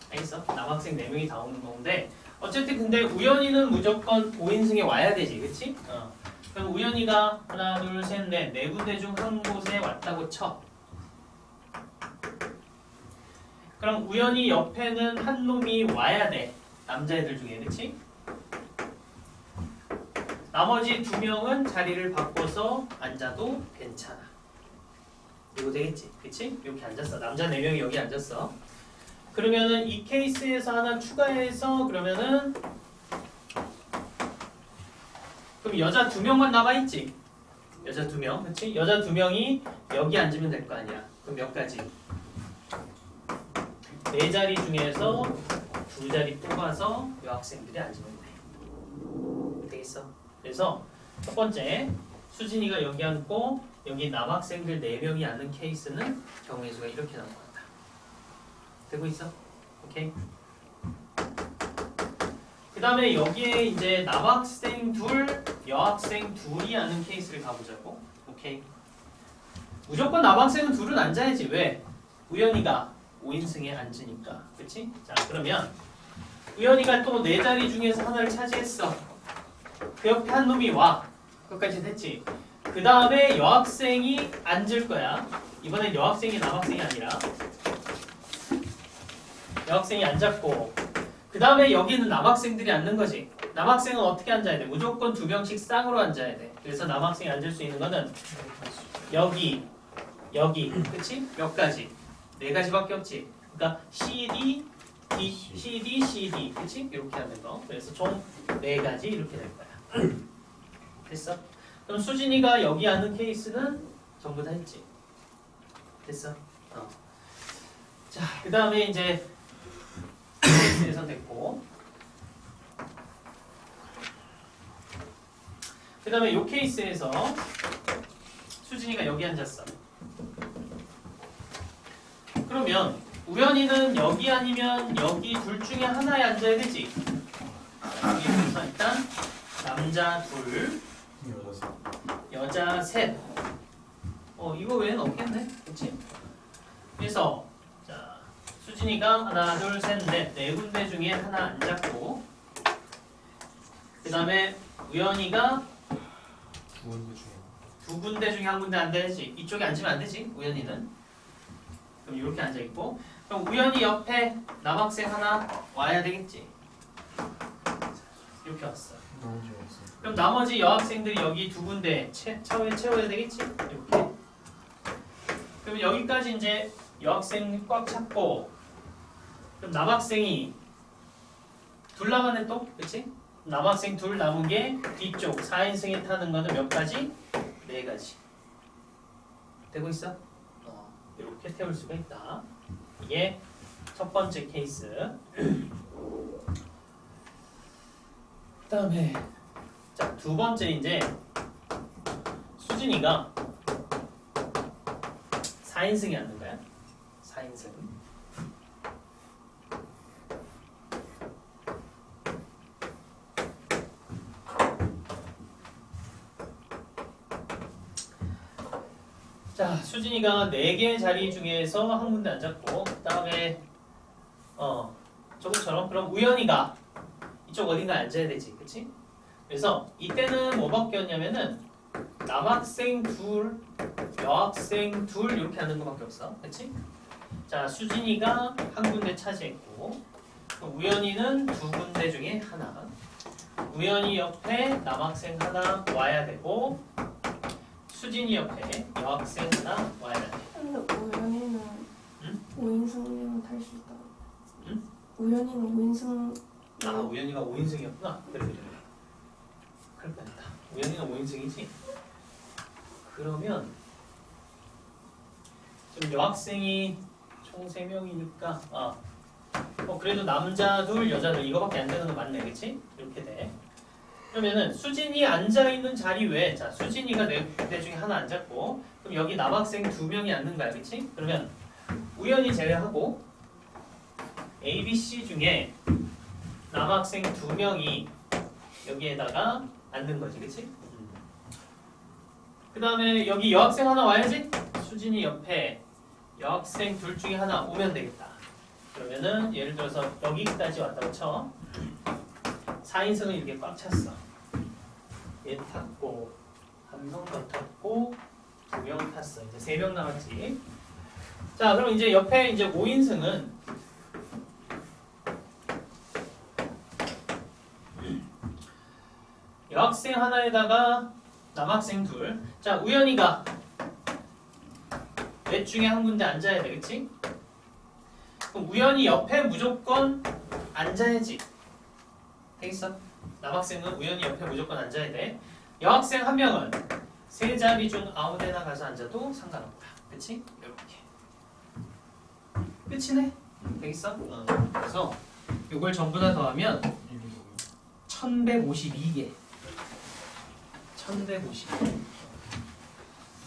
알겠어? 남학생 4명이 다 오는 건데, 어쨌든 근데 우연이는 무조건 5인승에 와야 되지, 그치? 그럼 우연이가 하나, 둘, 셋, 넷, 4군데 중 한 곳에 왔다고 쳐. 그럼 우연히 옆에는 한 놈이 와야 돼. 남자애들 중에, 그치? 나머지 2명은 자리를 바꿔서 앉아도 괜찮아. 이거 되겠지? 그치? 이렇게 앉았어. 남자 4명이 여기 앉았어. 그러면은 이 케이스에서 하나 추가해서 그러면은 그럼 여자 2명만 남아있지? 여자 2명, 그치? 여자 2명이 여기 앉으면 될 거 아니야. 그럼 몇 가지? 4자리 중에서 2자리 뽑아서 여학생들이 앉으면 돼. 되겠어? 그래서 첫 번째 수진이가 여기 앉고 여기 남학생들 4명이 앉는 케이스는 경우의 수가 이렇게 나온 것 같다. 되고 있어? 오케이? 그 다음에 여기에 이제 남학생 둘, 여학생 둘이 앉는 케이스를 가보자고. 오케이? 무조건 남학생은 둘은 앉아야지. 왜? 우연이가 5인승에 앉으니까. 그치? 자, 그러면 우연이가 또 네 자리 중에서 하나를 차지했어. 그 옆에 한 놈이 와. 그것까지 됐지. 그 다음에 여학생이 앉을 거야. 이번엔 여학생이 남학생이 아니라 여학생이 앉았고, 그 다음에 여기는 남학생들이 앉는 거지. 남학생은 어떻게 앉아야 돼? 무조건 2명씩 쌍으로 앉아야 돼. 그래서 남학생이 앉을 수 있는 거는 여기, 여기, 그치? 몇 가지? 4가지밖에 없지. 그러니까 CD, CD, 그치? 이렇게 하는 거. 그래서 총 4가지 이렇게 될 거야. 됐어? 그럼 수진이가 여기 앉는 케이스는 전부 다 했지. 됐어? 자, 그 다음에 이제 케이스에서 됐고, 그 다음에 이 케이스에서 수진이가 여기 앉았어. 그러면 우연이는 여기 아니면 여기 둘 중에 하나에 앉아야 되지. 여기서 일단 남자 둘, 여자 셋. 이거 외에는 없겠네, 그렇지? 그래서 자, 수진이가 하나, 둘, 셋, 넷, 4군데 중에 하나 앉았고, 그 다음에 우연이가 2군데 중에 한 군데 앉아야지. 이쪽에 앉으면 안 되지, 우연이는. 그럼 이렇게 앉아 있고, 그럼 우연히 옆에 남학생 하나 와야 되겠지. 이렇게 왔어. 너무 좋았어. 그럼 나머지 여학생들이 여기 2군데 채워야 되겠지? 이렇게. 그럼 여기까지 이제 여학생 꽉 찼고, 그럼 남학생이 둘 남았네 또, 그렇지? 남학생 둘 남은 게 뒤쪽 4인승에 타는 거는 몇 가지? 4가지. 되고 있어? 이렇게 태울 수가 있다. 이게 첫 번째 케이스. 그 다음에 자, 두 번째 이제 수진이가 4인승이 앉는 거야. 4인승. 자, 수진이가 4개의 자리 중에서 한 군데 앉았고, 그 다음에 저것처럼 그럼 우연이가 이쪽 어딘가에 앉아야 되지, 그치? 그래서 이때는 뭐 바뀌었냐면은 남학생 둘, 여학생 둘 이렇게 하는 것밖에 없어, 그치? 자, 수진이가 한 군데 차지했고, 우연이는 2군데 중에 하나. 우연이 옆에 남학생 하나 와야 되고, 수진이 옆에 여학생 하나 와야 돼. 근데 우연히는 응? 5인승이면 탈 수 있다. 응? 우연히는 5인승. 아, 우연이가 5인승이었구나. 그래. 그럴 뻔했다. 우연이가 5인승이지. 그러면 지금 여학생이 총 3명이니까 그래도 남자 둘, 여자 둘 이거밖에 안 되는 거 맞네, 그렇지? 이렇게 돼. 그러면은 수진이 앉아 있는 자리 외에 자, 수진이가 4군데 중에 하나 앉았고, 그럼 여기 남학생 2명이 앉는 거야, 그렇지? 그러면 우연히 제외하고 A, B, C 중에 남학생 2명이 여기에다가 앉는 거지, 그치? 그 다음에 여기 여학생 하나 와야지? 수진이 옆에 여학생 둘 중에 하나 오면 되겠다. 그러면은 예를 들어서 여기까지 왔다고 쳐. 4인승은 이렇게 꽉 찼어. 얘 탔고, 한 명 더 탔고, 2명 탔어. 이제 3명 남았지. 자, 그럼 이제 옆에 이제 5인승은 여학생 하나에다가 남학생 둘. 자, 우연이가 넷 중에 한 군데 앉아야 되겠지? 그럼 우연이 옆에 무조건 앉아야지. 되겠어? 남학생은 우연히 옆에 무조건 앉아야 돼. 여학생 한 명은 세 자리 중 아무 데나 가서 앉아도 상관없다. 그치? 이렇게. 끝이네? 되겠어? 그래서 이걸 전부 다 더하면 1152개. 1152개.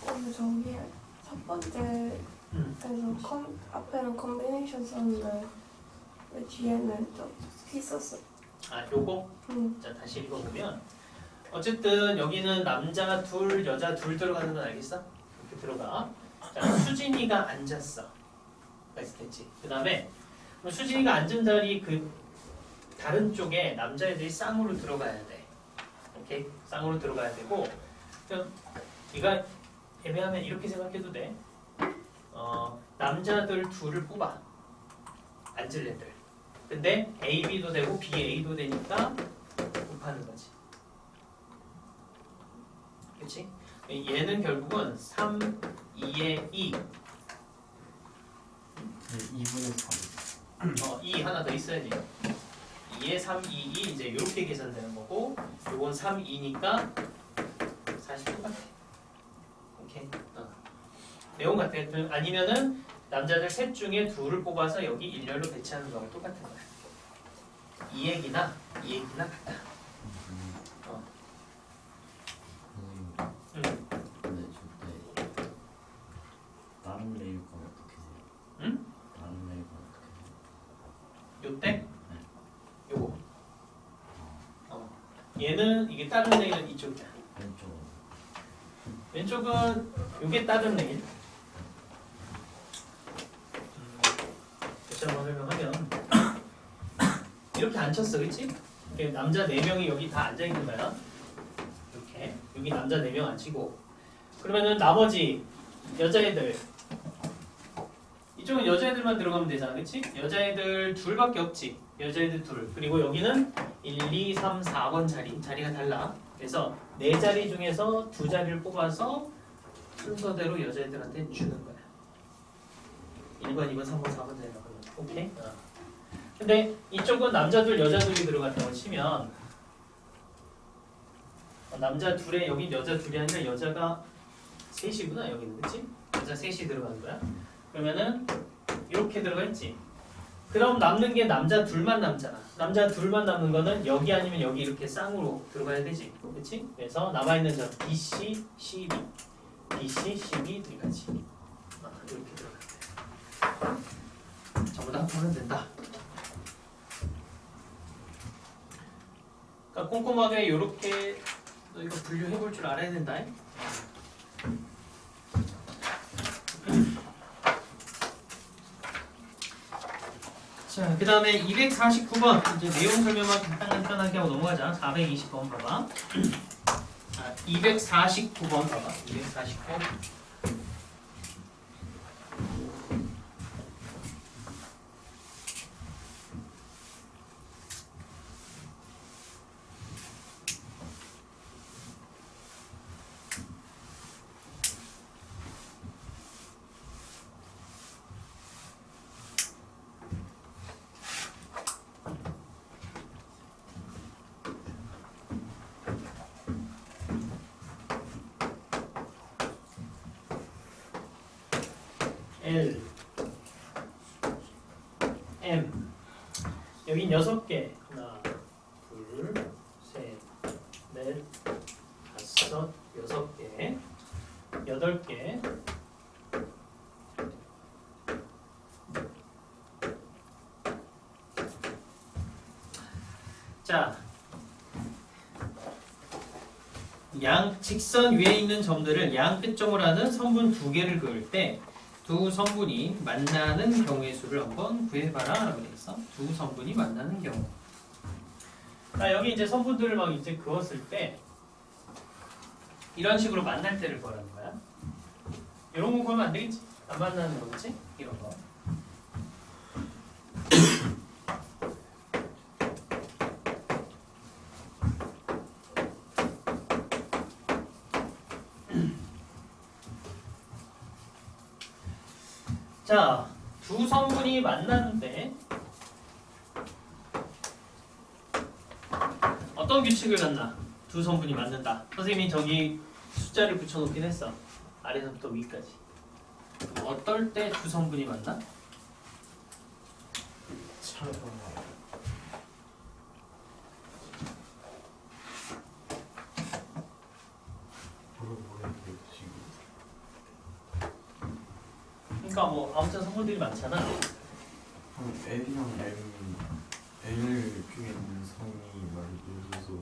근데 저기 첫 번째에서 앞에는 컨비네이션 썼는데 왜 뒤에는 좀 키 썼어? 아, 요거? 응. 자, 다시 읽어보면 어쨌든 여기는 남자 둘, 여자 둘 들어가는 건 알겠어? 이렇게 들어가. 자, 수진이가 앉았어. 됐지. 그 다음에 수진이가 앉은 자리 그 다른 쪽에 남자애들이 쌍으로 들어가야 돼. 오케이? 쌍으로 들어가야 되고 그럼 네가 애매하면 이렇게 생각해도 돼. 남자들 둘을 뽑아. 앉을 애들. 근데 A, B도 되고 B, A도 되니까 곱하는 거지. 그치? 얘는 결국은 3, 2의 2. 2분의 2 하나 더 있어야지. 2에 3, 2, 2 이제 이렇게 계산되는 거고 요건 3, 2니까 사실 똑같아. 오케이. 내용 같아. 아니면은 남자들 셋 중에 둘을 뽑아서 여기 일렬로 배치하는 거랑 똑같은 거야. 이 얘기나 같다. 근데 저때 다른 메일 건 어떻게 해요? 응? 다른 메일 건 어떻게 해요? 요때? 요거. 얘는 이게 다른 레일은 이쪽이야. 왼쪽. 왼쪽은 요게 다른 레일. 다시 한번 설명하면 이렇게 앉혔어, 그렇지? 남자 4명이 여기 다 앉아 있는 거야. 이렇게 여기 남자 4명 앉히고 그러면은 나머지 여자애들 이쪽은 여자애들만 들어가면 되잖아, 그렇지? 여자애들 둘밖에 없지. 여자애들 둘. 그리고 여기는 1, 2, 3, 4번 자리가 달라. 그래서 4자리 중에서 2자리를 뽑아서 순서대로 여자애들한테 주는 거야. 1번, 2번, 3번, 4번 자리가 걸려. 오케이? 근데 이쪽은 남자 둘, 여자 둘이 들어갔다고 치면 남자 둘에 여긴 여자 둘이 아니라 여자가 셋이구나 여기는, 그치? 여자 셋이 들어가는 거야. 그러면은 이렇게 들어가 있지. 그럼 남는 게 남자 둘만 남잖아. 남자 둘만 남는 거는 여기 아니면 여기 이렇게 쌍으로 들어가야 되지, 그치? 그래서 남아있는 점 BC, CB, BC, CB 들어가지. 이렇게 들어가. 전부 다 보면 된다. 그러니까 꼼꼼하게 이렇게 너 이거 분류해 볼 줄 알아야 된다. 자, 그 다음에 249번 이제 내용 설명만 간단하게 하고 넘어가자. 420번 봐봐. 249번 봐봐. 249. L, M 여긴 6개. 하나, 둘, 셋, 넷, 다섯, 6개, 8개. 자, 양 직선 위에 있는 점들을 양 끝점으로 하는 선분 2개를 그을 때 두 선분이 만나는 경우의 수를 한번 구해봐라 라고 돼 있어. 두 선분이 만나는 경우. 자, 여기 이제 선분들을 막 이제 그었을 때 이런 식으로 만날 때를 구하라는 거야. 이런 거 구하면 안 되겠지? 안 만나는 거겠지? 이런 거. 자, 두 선분이 만나는데 어떤 규칙을 갖나? 두 선분이 맞는다. 선생님이 저기 숫자를 붙여놓긴 했어. 아래서부터 위까지. 어떨 때 두 선분이 맞나? 그러니까 뭐 아무튼 선분들이 많잖아. 그럼 L이랑 L 쪽에 있는 선이 말 예를 들어서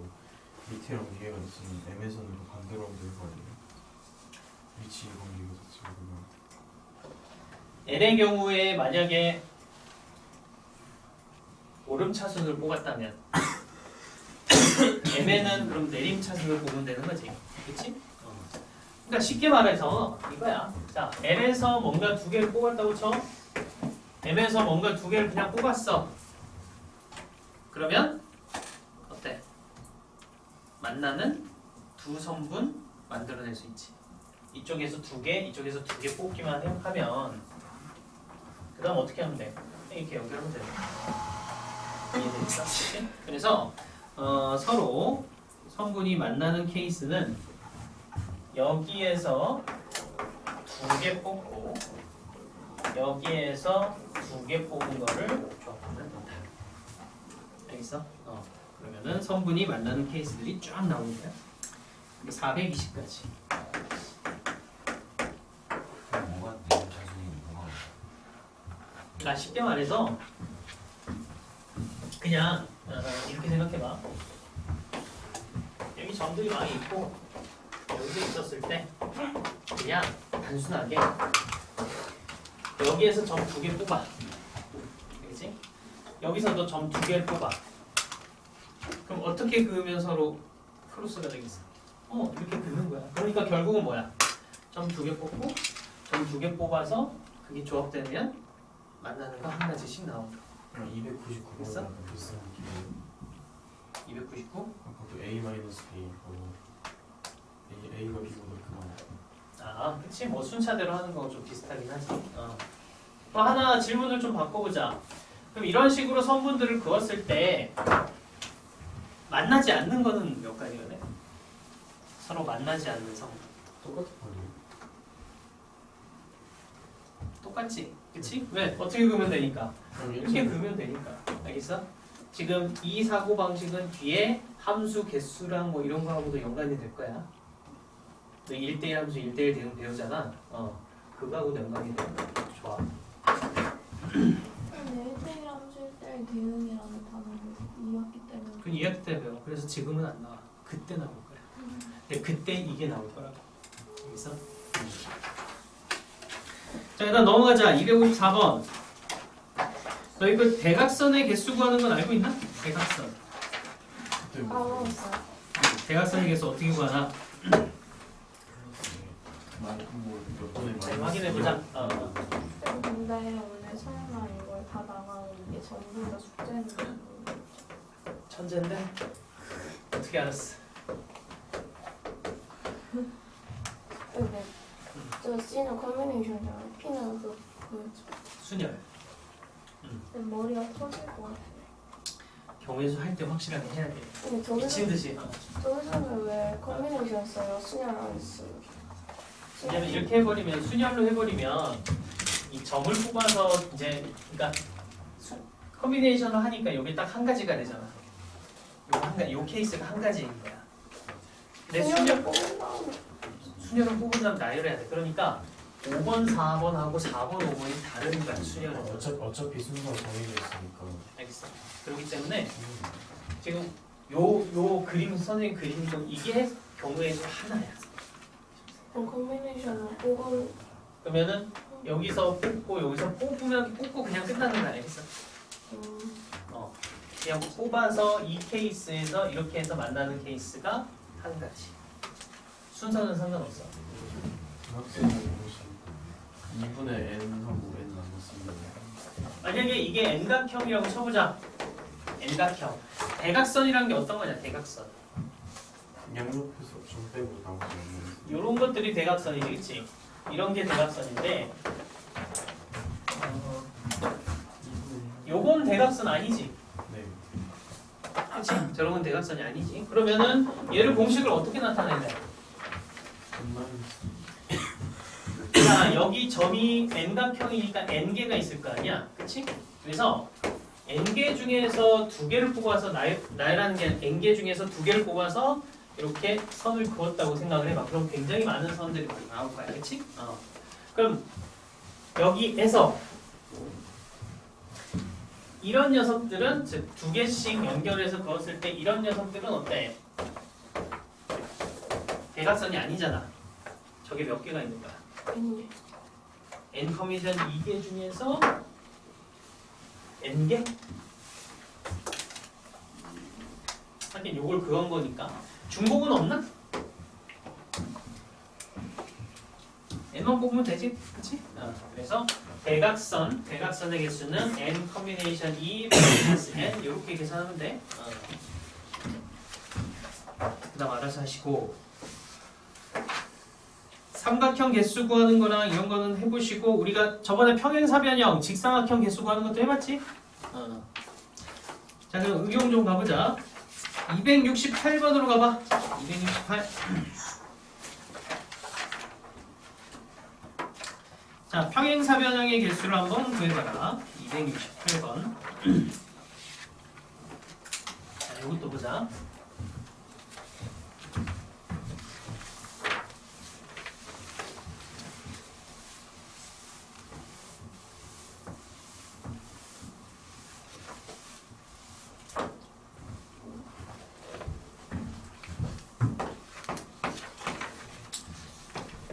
밑에랑 위에가 있으면 M의 선으로 반대로 하면 될 거 아니에요? 위치 관계가 자체가 그냥 L의 경우에 만약에 오름차순을 뽑았다면 M에는 그럼 내림차순을 보면 되는 거지. 그치? 그러니까 쉽게 말해서 이거야. 자, L에서 뭔가 두 개를 뽑았다고 쳐. M에서 뭔가 두 개를 그냥 뽑았어. 그러면 어때? 만나는 두 선분 만들어낼 수 있지. 이쪽에서 두 개, 이쪽에서 두 개 뽑기만 하면 그 다음 어떻게 하면 돼? 이렇게 연결하면 돼. 이해되겠어? 그치? 그래서 서로 성분이 만나는 케이스는 여기에서 두 개 뽑고 여기에서 두 개 뽑은 거를 조합하면 된다. 알겠어? 그러면은 성분이 만나는 케이스들이 쫙 나오는 거야. 420까지. 뭐가 내림 차순이 뭐가 그러니까 쉽게 말해서 그냥 이렇게 생각해봐. 여기 점들이 많이 있고 여기서 있었을 때 그냥 단순하게 여기에서 점 두 개 뽑아. 알겠지? 여기서도 점 두 개를 뽑아. 그럼 어떻게 그으면 서로 크로스가 되겠어? 이렇게 그는 거야. 그러니까 결국은 뭐야? 점 두 개 뽑고 점 두 개 뽑아서 그게 조합되면 만나는 거 한 가지씩 나온다. 299번이랑 됐어? 비슷한 느낌이에요. 299? 아까도 A-B하고 A가 B보다 크거나. 아, 그치. 뭐 순차대로 하는 거하고 좀 비슷하긴 하지. 또 하나 질문을 좀 바꿔보자. 그럼 이런 식으로 선분들을 그었을 때 만나지 않는 거는 몇 가지가 돼? 서로 만나지 않는 성분. 똑같은 말이에요. 똑같지? 그치? 왜? 어떻게 그으면 되니까? 그럼 이렇게 그으면 되니까. 알겠어? 지금 이 사고방식은 뒤에 함수 개수랑 뭐 이런 거하고도 연관이 될 거야. 너 1대1 함수 1대1 대응 배우잖아. 그거하고도 연관이 돼. 좋아. 근데 1대1 함수 1대1 대응이라는 단어를 2학기 때문에 그 2학기 때 배워. 그래서 지금은 안 나와. 그때 나올 거야. 근데 그때 이게 나올 거라고. 알겠어? 자, 일단 넘어가자. 254번. 너희 그 대각선의 개수 구하는 건 알고 있나? 대각선. 그때 뭐 까먹었어요. 대각선의 개수 어떻게 구하나? 몇 번에 네, 많이 확인해보자. 근데 오늘 설마 이걸 다 나가는 게 전부 다 숙제는 천재인데? 어떻게 알았어? 근데 저 C는 컨비네이션이잖아. P는 그 순열. 머리가 터질 것 같아. 경우에서 할 때 확실하게 해야 돼. 근데 미친 듯이. 저기서는 왜 컨비네이션 써요? 순열 안 쓰고. 왜냐면 이렇게 해버리면 순열로 해버리면 이 점을 뽑아서 이제 그러니까 컨비네이션을 하니까 이게 딱 한 가지가 되잖아. 요 케이스가 한 가지인 거야. 근데 순열을 뽑은 다음에 순열을 뽑은 다음 나열해야 돼. 그러니까 5번, 4번하고 4번, 5번이 다른 거야. 순열은. 어차피 순서가 정해져 있으니까. 알겠어. 그렇기 때문에 지금 요 그림 선생님 그림도 이게 경우의 수 하나야. 그럼 컨비네이션을 뽑은 그러면은 여기서 뽑고 여기서 뽑으면 뽑고 그냥 끝나는 거 알겠어? 그냥 뽑아서 이 케이스에서 이렇게 해서 만나는 케이스가 한 가지. 순서는 상관없어. 대학생은 혹시 2분의 N하고 N 나눴습니다. 만약에 이게 N각형이라고 쳐보자. N각형. 대각선이란 게 어떤 거냐? 대각선. 양옆에서 좀 빼고 나머지 없는. 요런 것들이 대각선이지, 그치? 이런 게 대각선인데 요건 대각선 아니지? 네. 그치? 저런 건 대각선이 아니지? 그러면은 얘를 공식을 어떻게 나타내야 돼? 자, 여기 점이 N각형이니까 N개가 있을 거 아니야? 그치? 그래서 N개 중에서 두 개를 뽑아서 나열하는 게 N개 중에서 두 개를 뽑아서 이렇게 선을 그었다고 생각을 해봐. 그럼 굉장히 많은 선들이 나올 거야. 그치? 그럼 여기에서 이런 녀석들은 즉 두 개씩 연결해서 그었을 때 이런 녀석들은 어때? 대각선이 아니잖아. 저게 몇 개가 있는 거야? N개. N 커미션 2개 중에서 N개? 하긴 요걸 그건 거니까. 중복은 없나? n만 뽑으면 되지, 그치? 그래서 대각선의 개수는 n 커뮤니케이션 2 플러스 n 이렇게 계산하면 돼. 그다음 알아서 하시고 삼각형 개수 구하는 거랑 이런 거는 해보시고 우리가 저번에 평행사변형 직사각형 개수 구하는 것도 해봤지? 자 그럼 응용 좀 가보자. 268번으로 가봐. 268. 자, 평행사변형의 개수를 한번 구해봐라. 268번. 자, 이것도 보자.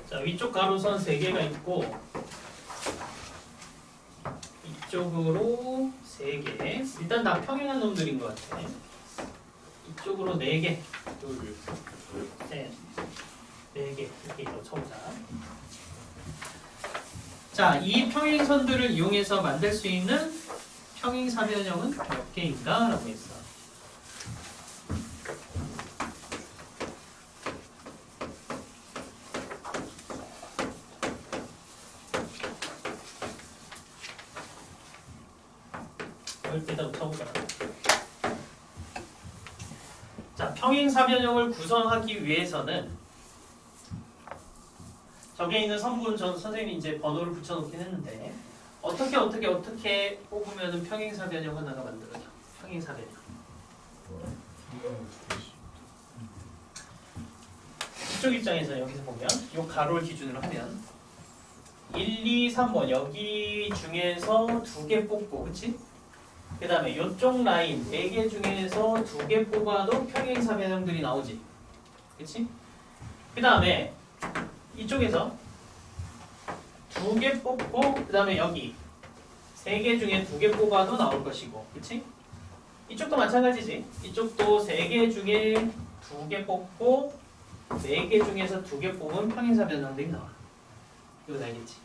자, 위쪽 가로선 3개가 있고 이쪽으로 3개. 일단 다 평행한 놈들인 것 같아. 이쪽으로 4개. 둘, 셋, 4개. 이렇게 쳐보자. 자, 이 평행선들을 이용해서 만들 수 있는 평행사변형은 몇 개인가? 라고 했어. 일단 쳐보자. 자, 평행사변형을 구성하기 위해서는 저기에 있는 성분 전 선생님이 이제 번호를 붙여놓긴 했는데 어떻게 뽑으면 평행사변형 하나가 만들어져? 평행사변형. 이쪽 입장에서 여기서 보면 이 가로를 기준으로 하면 1, 2, 3번 여기 중에서 2개 뽑고, 그치? 그 다음에 이쪽 라인 4개 중에서 2개 뽑아도 평행사변형들이 나오지. 그치? 그 다음에 이쪽에서 2개 뽑고 그 다음에 여기 3개 중에 2개 뽑아도 나올 것이고. 그치? 이쪽도 마찬가지지. 이쪽도 3개 중에 2개 뽑고 4개 중에서 2개 뽑으면 평행사변형들이 나와. 이거 알겠지?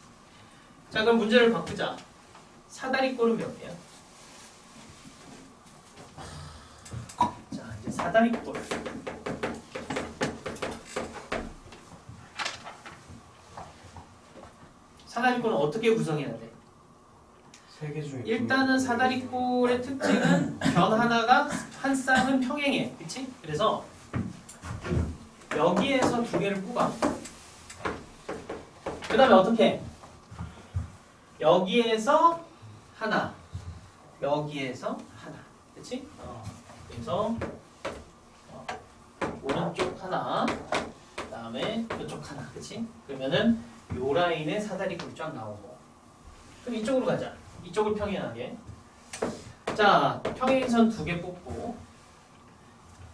자, 그럼 문제를 바꾸자. 사다리꼴은 몇 개야? 자, 이제 사다리꼴. 사다리꼴은 어떻게 구성해야 돼? 3개 중에 일단은 사다리꼴의 특징은 변 하나가 한 쌍은 평행해. 그치? 그래서 여기에서 2개를 뽑아. 그 다음에 어떻게 해? 여기에서 하나, 여기에서 하나. 그치? 그래서 오른쪽 하나, 그 다음에 이쪽 하나. 그치? 그러면은 요 라인에 사다리꼴이 쫙 나오고. 그럼 이쪽으로 가자. 이쪽을 평행하게. 자, 평행선 2개 뽑고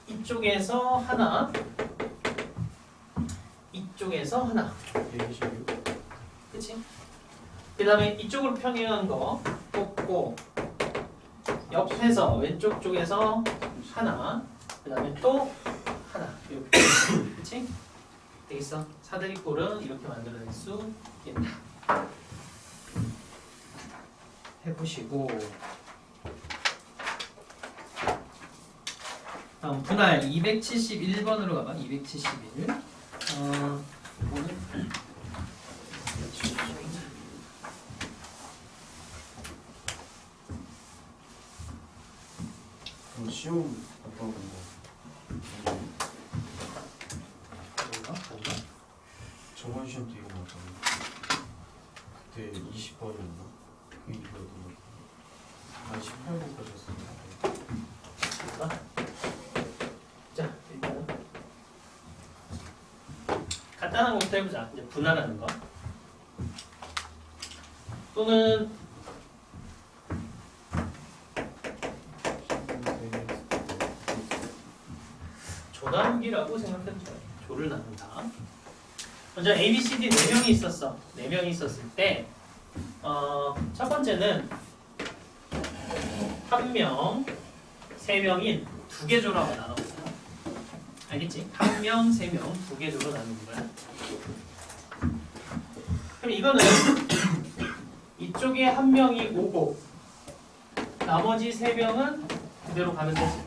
이쪽에서 하나, 이쪽에서 하나. 126. 그치? 그 다음에 이쪽으로 평행한 거 뽑고 옆에서 왼쪽 쪽에서 하나, 그 다음에 또 하나. 이렇게. 그치? 되겠어? 사다리꼴은 이렇게 만들어낼 수 있겠다. 해보시고 다음 분할 271번으로 가봐. 271. 이거는 시험 어떤 거? 뭔가? 저번 시험 때 이거 나왔잖아요. 그때 20번이었나? 그 이거였던 거 같아요. 한 18번까지 했었는데. 자, 일단 간단한 것부터 해보자. 이제 분할하는 거. 또는 조나누기라고 생각해도 돼. 조를 나눈다. 먼저 A, B, C, D 4명이 있었어. 4명이 있었을 때 첫 번째는 1명, 3명인 두 개 조로 한번 나눠보자. 알겠지? 1명, 3명, 두 개 조로 나누는 거야. 그럼 이거는 이쪽에 한 명이 오고 나머지 3명은 그대로 가면 되지.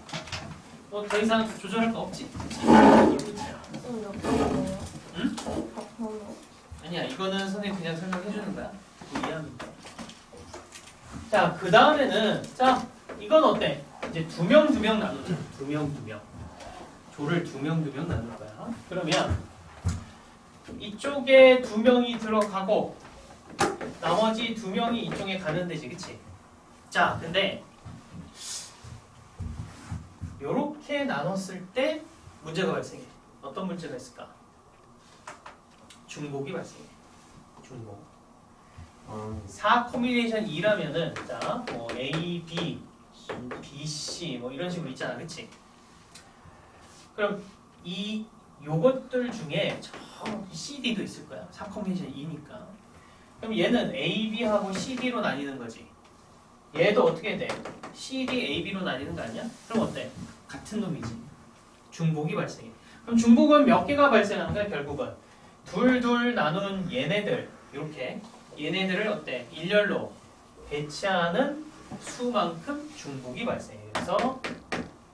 더 이상 조절할 거 없지? 그치? 이걸 끝이야. 좀 몇 번이에요? 응? 밥번호. 아니야, 이거는 선생님 그냥 설명해 주는 거야. 이해하면 돼. 자, 그 다음에는 자, 이건 어때? 이제 2명 나누자. 2명. 조를 2명 나눌 거야. 그러면 이쪽에 2명이 들어가고 나머지 2명이 이쪽에 가면 되지, 그치? 자, 근데 요렇게 나눴을 때 문제가 발생해. 어떤 문제가 있을까? 중복이 발생해. 중복. 4 커뮤니케이션 2라면은 자, 뭐 A, B, B, C 뭐 이런 식으로 있잖아, 그치? 그럼 요것들 중에 저 CD도 있을 거야. 4 커뮤니케이션 2니까. 그럼 얘는 A, B하고 CD로 나뉘는 거지. 얘도 어떻게 돼? CD, A, B로 나뉘는 거 아니야? 그럼 어때? 같은 놈이지. 중복이 발생해. 그럼 중복은 몇 개가 발생하는 거야, 결국은? 둘 나눈 얘네들, 이렇게 얘네들을 어때? 일렬로 배치하는 수만큼 중복이 발생해. 그래서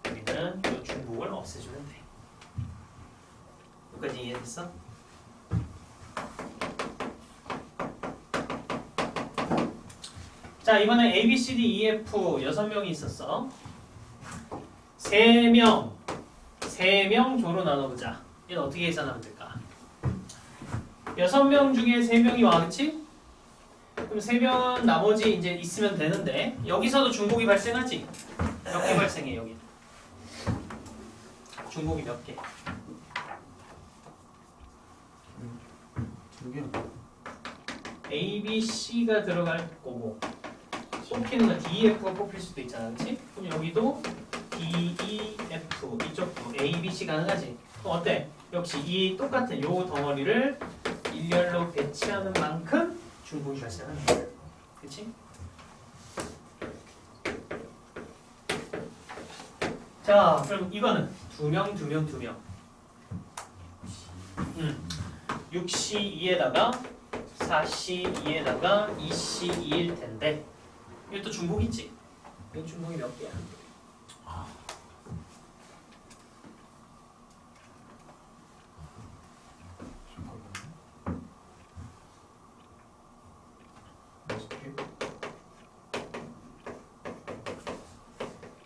우리는 이 중복을 없애주면 돼. 여기까지 이해됐어? 자, 이번엔 A, B, C, D, E, F 6명이 있었어. 3명 조로 나눠보자. 얘는 어떻게 계산하면 될까? 6명 중에 3명이 와, 그치? 그럼 3명은 나머지 이제 있으면 되는데 여기서도 중복이 발생하지? 몇 개 발생해, 여기? 중복이 몇 개? 2개. A, B, C가 들어갈 거고 뽑히는 건 D, F가 뽑힐 수도 있잖아, 그치? 그럼 여기도 D, E, F 이쪽도 A, B, C 가능하지? 그럼 어때? 역시 이 똑같은 요 덩어리를 일렬로 배치하는 만큼 중복이 발생하는 거야, 그치? 자, 그럼 이거는 2명 6C2에다가 4C2에다가 2C2일 텐데 이것도 중복 있지? 이건 중복이 몇 개야?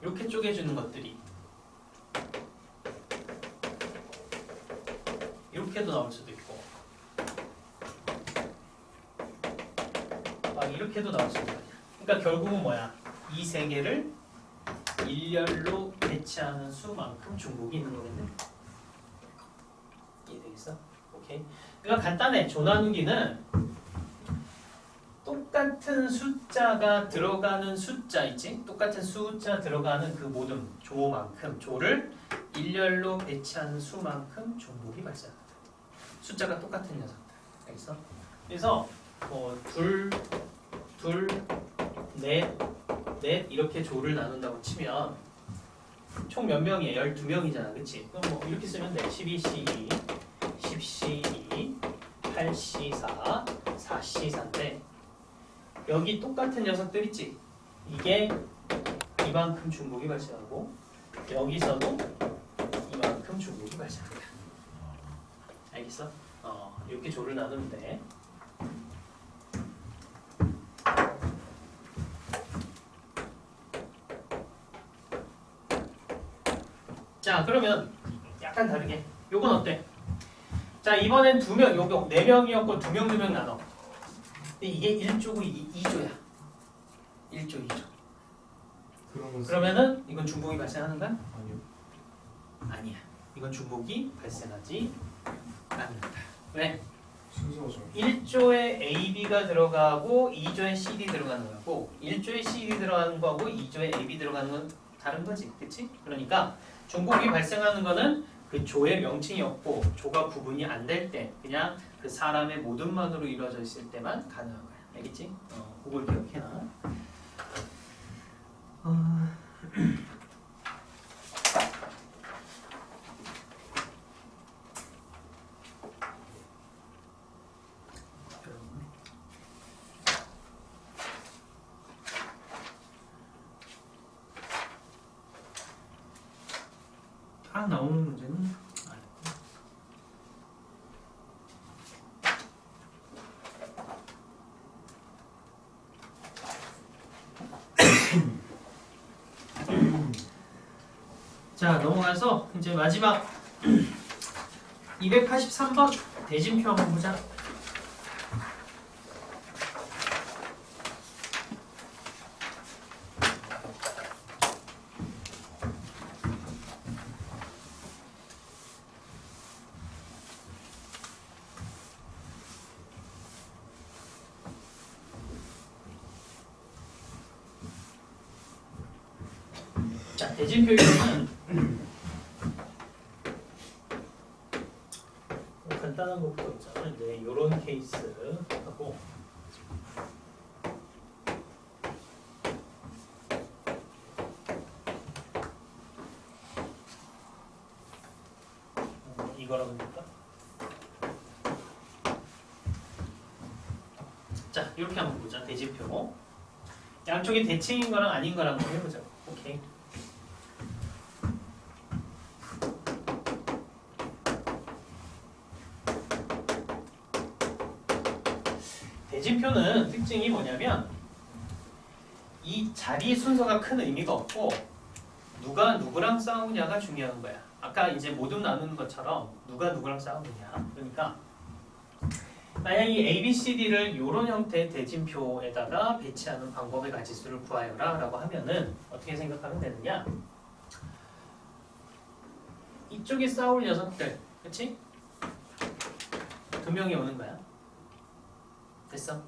이렇게 쪼개주는 것들이 이렇게도 나올 수도 있고 막 이렇게도 나올 수도 있고. 그러니까 결국은 뭐야? 이 세 개를 일렬로 배치하는 수만큼 중복이 있는 거겠네. 이해되겠어? 오케이. 그러니까 간단해. 조 나누기는 똑같은 숫자가 들어가는 숫자 있지? 똑같은 숫자 들어가는 그 모든 조만큼 조를 일렬로 배치하는 수만큼 중복이 발생한다. 숫자가 똑같은 녀석들. 알겠어? 그래서 둘, 넷 이렇게 조를 나눈다고 치면 총 몇 명이에요? 12명이잖아. 그치? 그럼 뭐 이렇게 쓰면 돼. 12C2, 10C2, 8C4, 4C4인데 여기 똑같은 녀석들 있지? 이게 이만큼 중복이 발생하고 여기서도 이만큼 중복이 발생한다. 알겠어? 이렇게 조를 나누면 돼. 자, 그러면 약간 다르게 요건 어때? 자, 이번엔 2명, 요거 4명이었고 2명 나눠. 근데 이게 1조고 2조야. 1조, 2조. 그러면은 이건 중복이 발생하는 거야? 아니요. 아니야. 이건 중복이 발생하지 않는다. 왜? 순서가 좀 1조에 A, B가 들어가고 2조에 CD 들어가는 거고 1조에 CD 들어가는 거하고 2조에 A, B 들어가는 건 다른 거지. 그치? 그러니까 중복이 발생하는 거는 그 조의 명칭이 없고 조가 구분이 안 될 때 그냥 그 사람의 모든만으로 이루어져 있을 때만 가능한 거야. 알겠지? 그걸 기억해놔. 딱 나오는 문제는 아니고. 자, 넘어가서 이제 마지막 283번 대진표 한번 보자. 자, 대진표 이거는 간단한 것부터 있잖아. 이제 이런 케이스하고 이거라고 할까? 자, 이렇게 한번 보자. 대진표. 양쪽이 대칭인 거랑 아닌 거랑 한번 해보자. 오케이. 대진표는 특징이 뭐냐면 이 자리 순서가 큰 의미가 없고 누가 누구랑 싸우냐가 중요한 거야. 아까 이제 모둠 나누는 것처럼 누가 누구랑 싸우느냐. 그러니까 만약 이 ABCD를 이런 형태의 대진표에다가 배치하는 방법의 가지수를 구하여라 라고 하면은 어떻게 생각하면 되느냐. 이쪽에 싸울 녀석들, 그치? 두 명이 오는 거야. 됐어?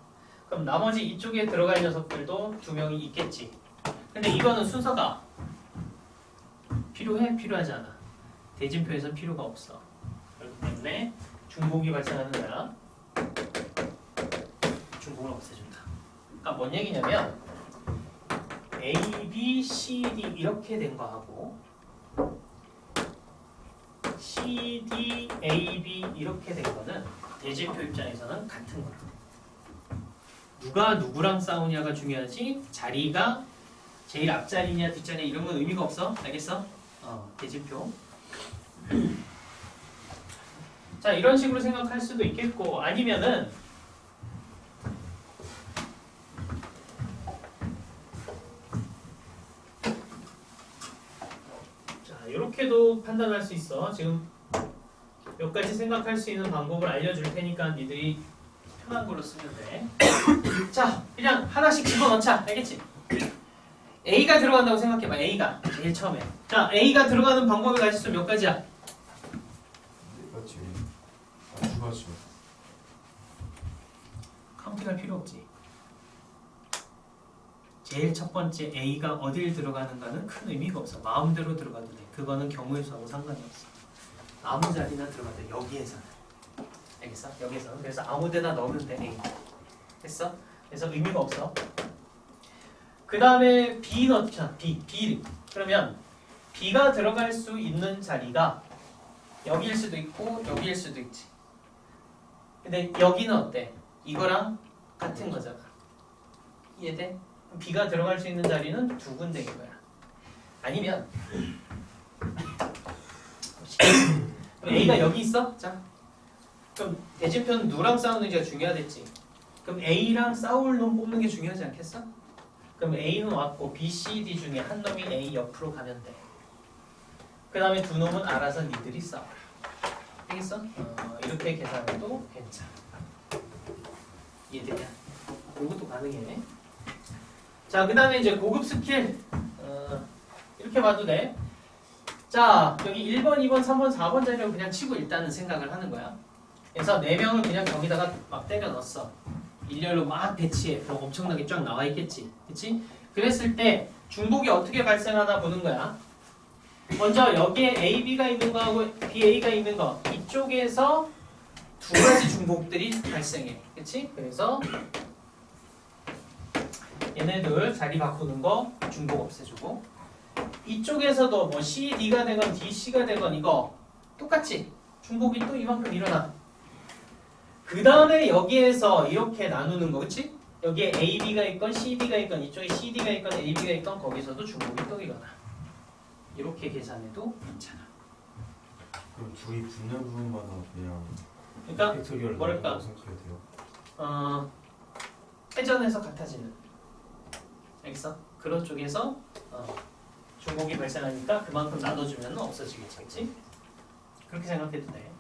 그럼 나머지 이쪽에 들어갈 녀석들도 두 명이 있겠지. 근데 이거는 순서가 필요해? 필요하지 않아. 대진표에서 필요가 없어. 그렇기 때문에 중복이 발생하는 거야. 중복을 없애준다. 그러니까 뭔 얘기냐면 A, B, C, D 이렇게 된 거하고 C, D, A, B 이렇게 된 거는 대진표 입장에서는 같은 거야. 누가 누구랑 싸우냐가 중요하지 자리가 제일 앞자리냐 뒷자리냐 이런 건 의미가 없어. 알겠어? 대진표. 자, 이런 식으로 생각할 수도 있겠고 아니면은 자, 이렇게도 판단할 수 있어. 지금 몇 가지 생각할 수 있는 방법을 알려줄 테니까 니들이 편한 걸로 쓰면 돼. 자, 그냥 하나씩 집어넣자. 알겠지? A가 들어간다고 생각해봐. A가 제일 처음에. 자, A가 들어가는 방법의 가지수 몇 가지야? 네 가지. 두 가지. 카운팅할 필요 없지. 제일 첫 번째 A가 어딜 들어가는가는 큰 의미가 없어. 마음대로 들어가도 돼. 그거는 경우의 수하고 상관이 없어. 아무 자리나 들어가도 돼. 여기에서는. 알겠어? 여기서는. 그래서 아무데나 넣으면 돼. A. 됐어? 그래서 의미가 없어. 그 다음에 B 넣자. B. 그러면 B가 들어갈 수 있는 자리가 여기일 수도 있고 여기일 수도 있지. 근데 여기는 어때? 이거랑 같은 거잖아. 이해돼? B가 들어갈 수 있는 자리는 두 군데인 거야. 아니면 그럼 A가 여기 있어? 자, 그럼 대진표는 누구랑 싸우는지가 중요하겠지. 그럼 A랑 싸울 놈 뽑는 게 중요하지 않겠어? 그럼 A는 왔고 B, C, D 중에 한 놈이 A 옆으로 가면 돼. 그 다음에 두 놈은 알아서 니들이 싸워. 알겠어? 이렇게 계산해도 괜찮아. 이해되냐? 이것도 가능해. 자, 그 다음에 이제 고급 스킬. 이렇게 봐도 돼. 자, 여기 1번, 2번, 3번, 4번 자리라고 그냥 치고 일단은 생각을 하는 거야. 그래서 4명을 그냥 저기다가 막 때려 넣었어. 일렬로 막 배치해. 그럼 엄청나게 쫙 나와 있겠지. 그치? 그랬을 때 중복이 어떻게 발생하나 보는 거야. 먼저 여기에 A, B가 있는 거하고 B, A가 있는 거 이쪽에서 두 가지 중복들이 발생해. 그치? 그래서 얘네들 자리 바꾸는 거 중복 없애주고 이쪽에서도 뭐 C, D가 되건 D, C가 되건 이거 똑같이 중복이 또 이만큼 일어나. 그 다음에 여기에서 이렇게 나누는 거, 그치? 여기에 A, B가 있건 C, D가 있건 이쪽에 C, D가 있건 A, B가 있건 거기서도 중복이 또 일어나. 이렇게 계산해도 괜찮아. 그럼 둘이 붙는 부분마다 그냥 그러니까 팩토리얼 뭐랄까? 나온다고 생각해야 돼요? 회전에서 같아지는. 알겠어? 그런 쪽에서 중복이 발생하니까 그만큼 나눠주면 없어지겠지, 그렇지? 그렇게 생각해도 돼.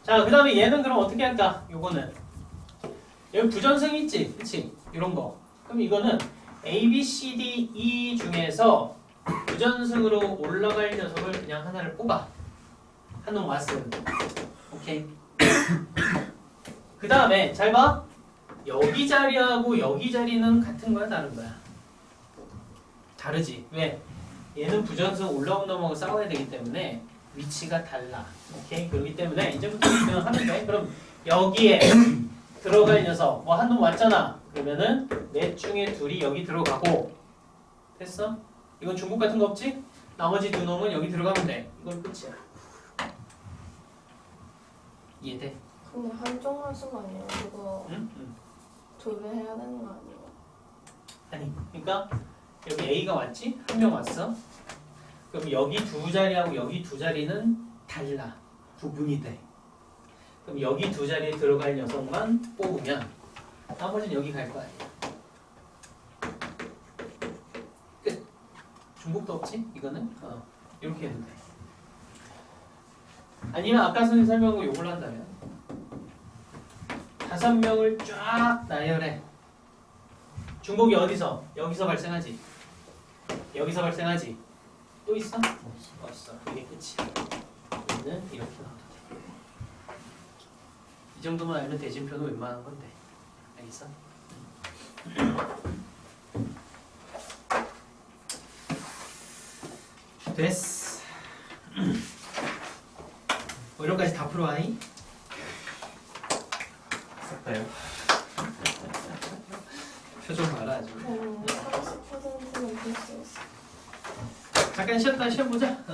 자, 그 다음에 얘는 그럼 어떻게 할까? 요거는 여기 부전승 있지, 그렇지? 이런 거. 그럼 이거는 A, B, C, D, E 중에서 부전승으로 올라갈 녀석을 그냥 하나를 뽑아. 한 놈 왔음. 오케이. 그 다음에 잘 봐. 여기 자리하고 여기 자리는 같은 거야, 다른 거야? 다르지. 왜? 얘는 부전승 올라온 놈하고 싸워야 되기 때문에 위치가 달라. 오케이? 그렇기 때문에 이제부터 그냥 하면 돼. 그럼 여기에 들어갈 녀석 뭐 한 놈 왔잖아. 그러면은 넷 중에 둘이 여기 들어가고 됐어? 이건 중복 같은 거 없지? 나머지 두 놈은 여기 들어가면 돼. 이건 끝이야. 이해돼? 근데 한쪽만 쓰면 아니에요. 그거 응? 응. 두 배 해야 되는 거 아니에요? 아니, 그러니까 여기 A가 왔지? 한 명 왔어. 그럼 여기 두 자리하고 여기 두 자리는 달라. 구분이 돼. 그럼 여기 두 자리에 들어갈 녀석만 뽑으면 나머지는 여기 갈 거 아니야. 끝. 중복도 없지? 이거는? 이렇게 해도 돼. 아니면 아까 선생님 설명한 거 요걸로 한다면 5명을 쫙 나열해. 중복이 어디서? 여기서 발생하지. 여기서 발생하지. 또 있어? 없어. 이게 끝이야. 얘는 이렇게 나와도 돼. 이 정도만 알면 대진표는 웬만한 건데. 알겠어? 됐어. 뭐 이런까지 다 풀어와니? 샀다요? 표정 봐라 아주. 30%는 볼 수 있어. 잠깐 쉬었다 쉬어보자.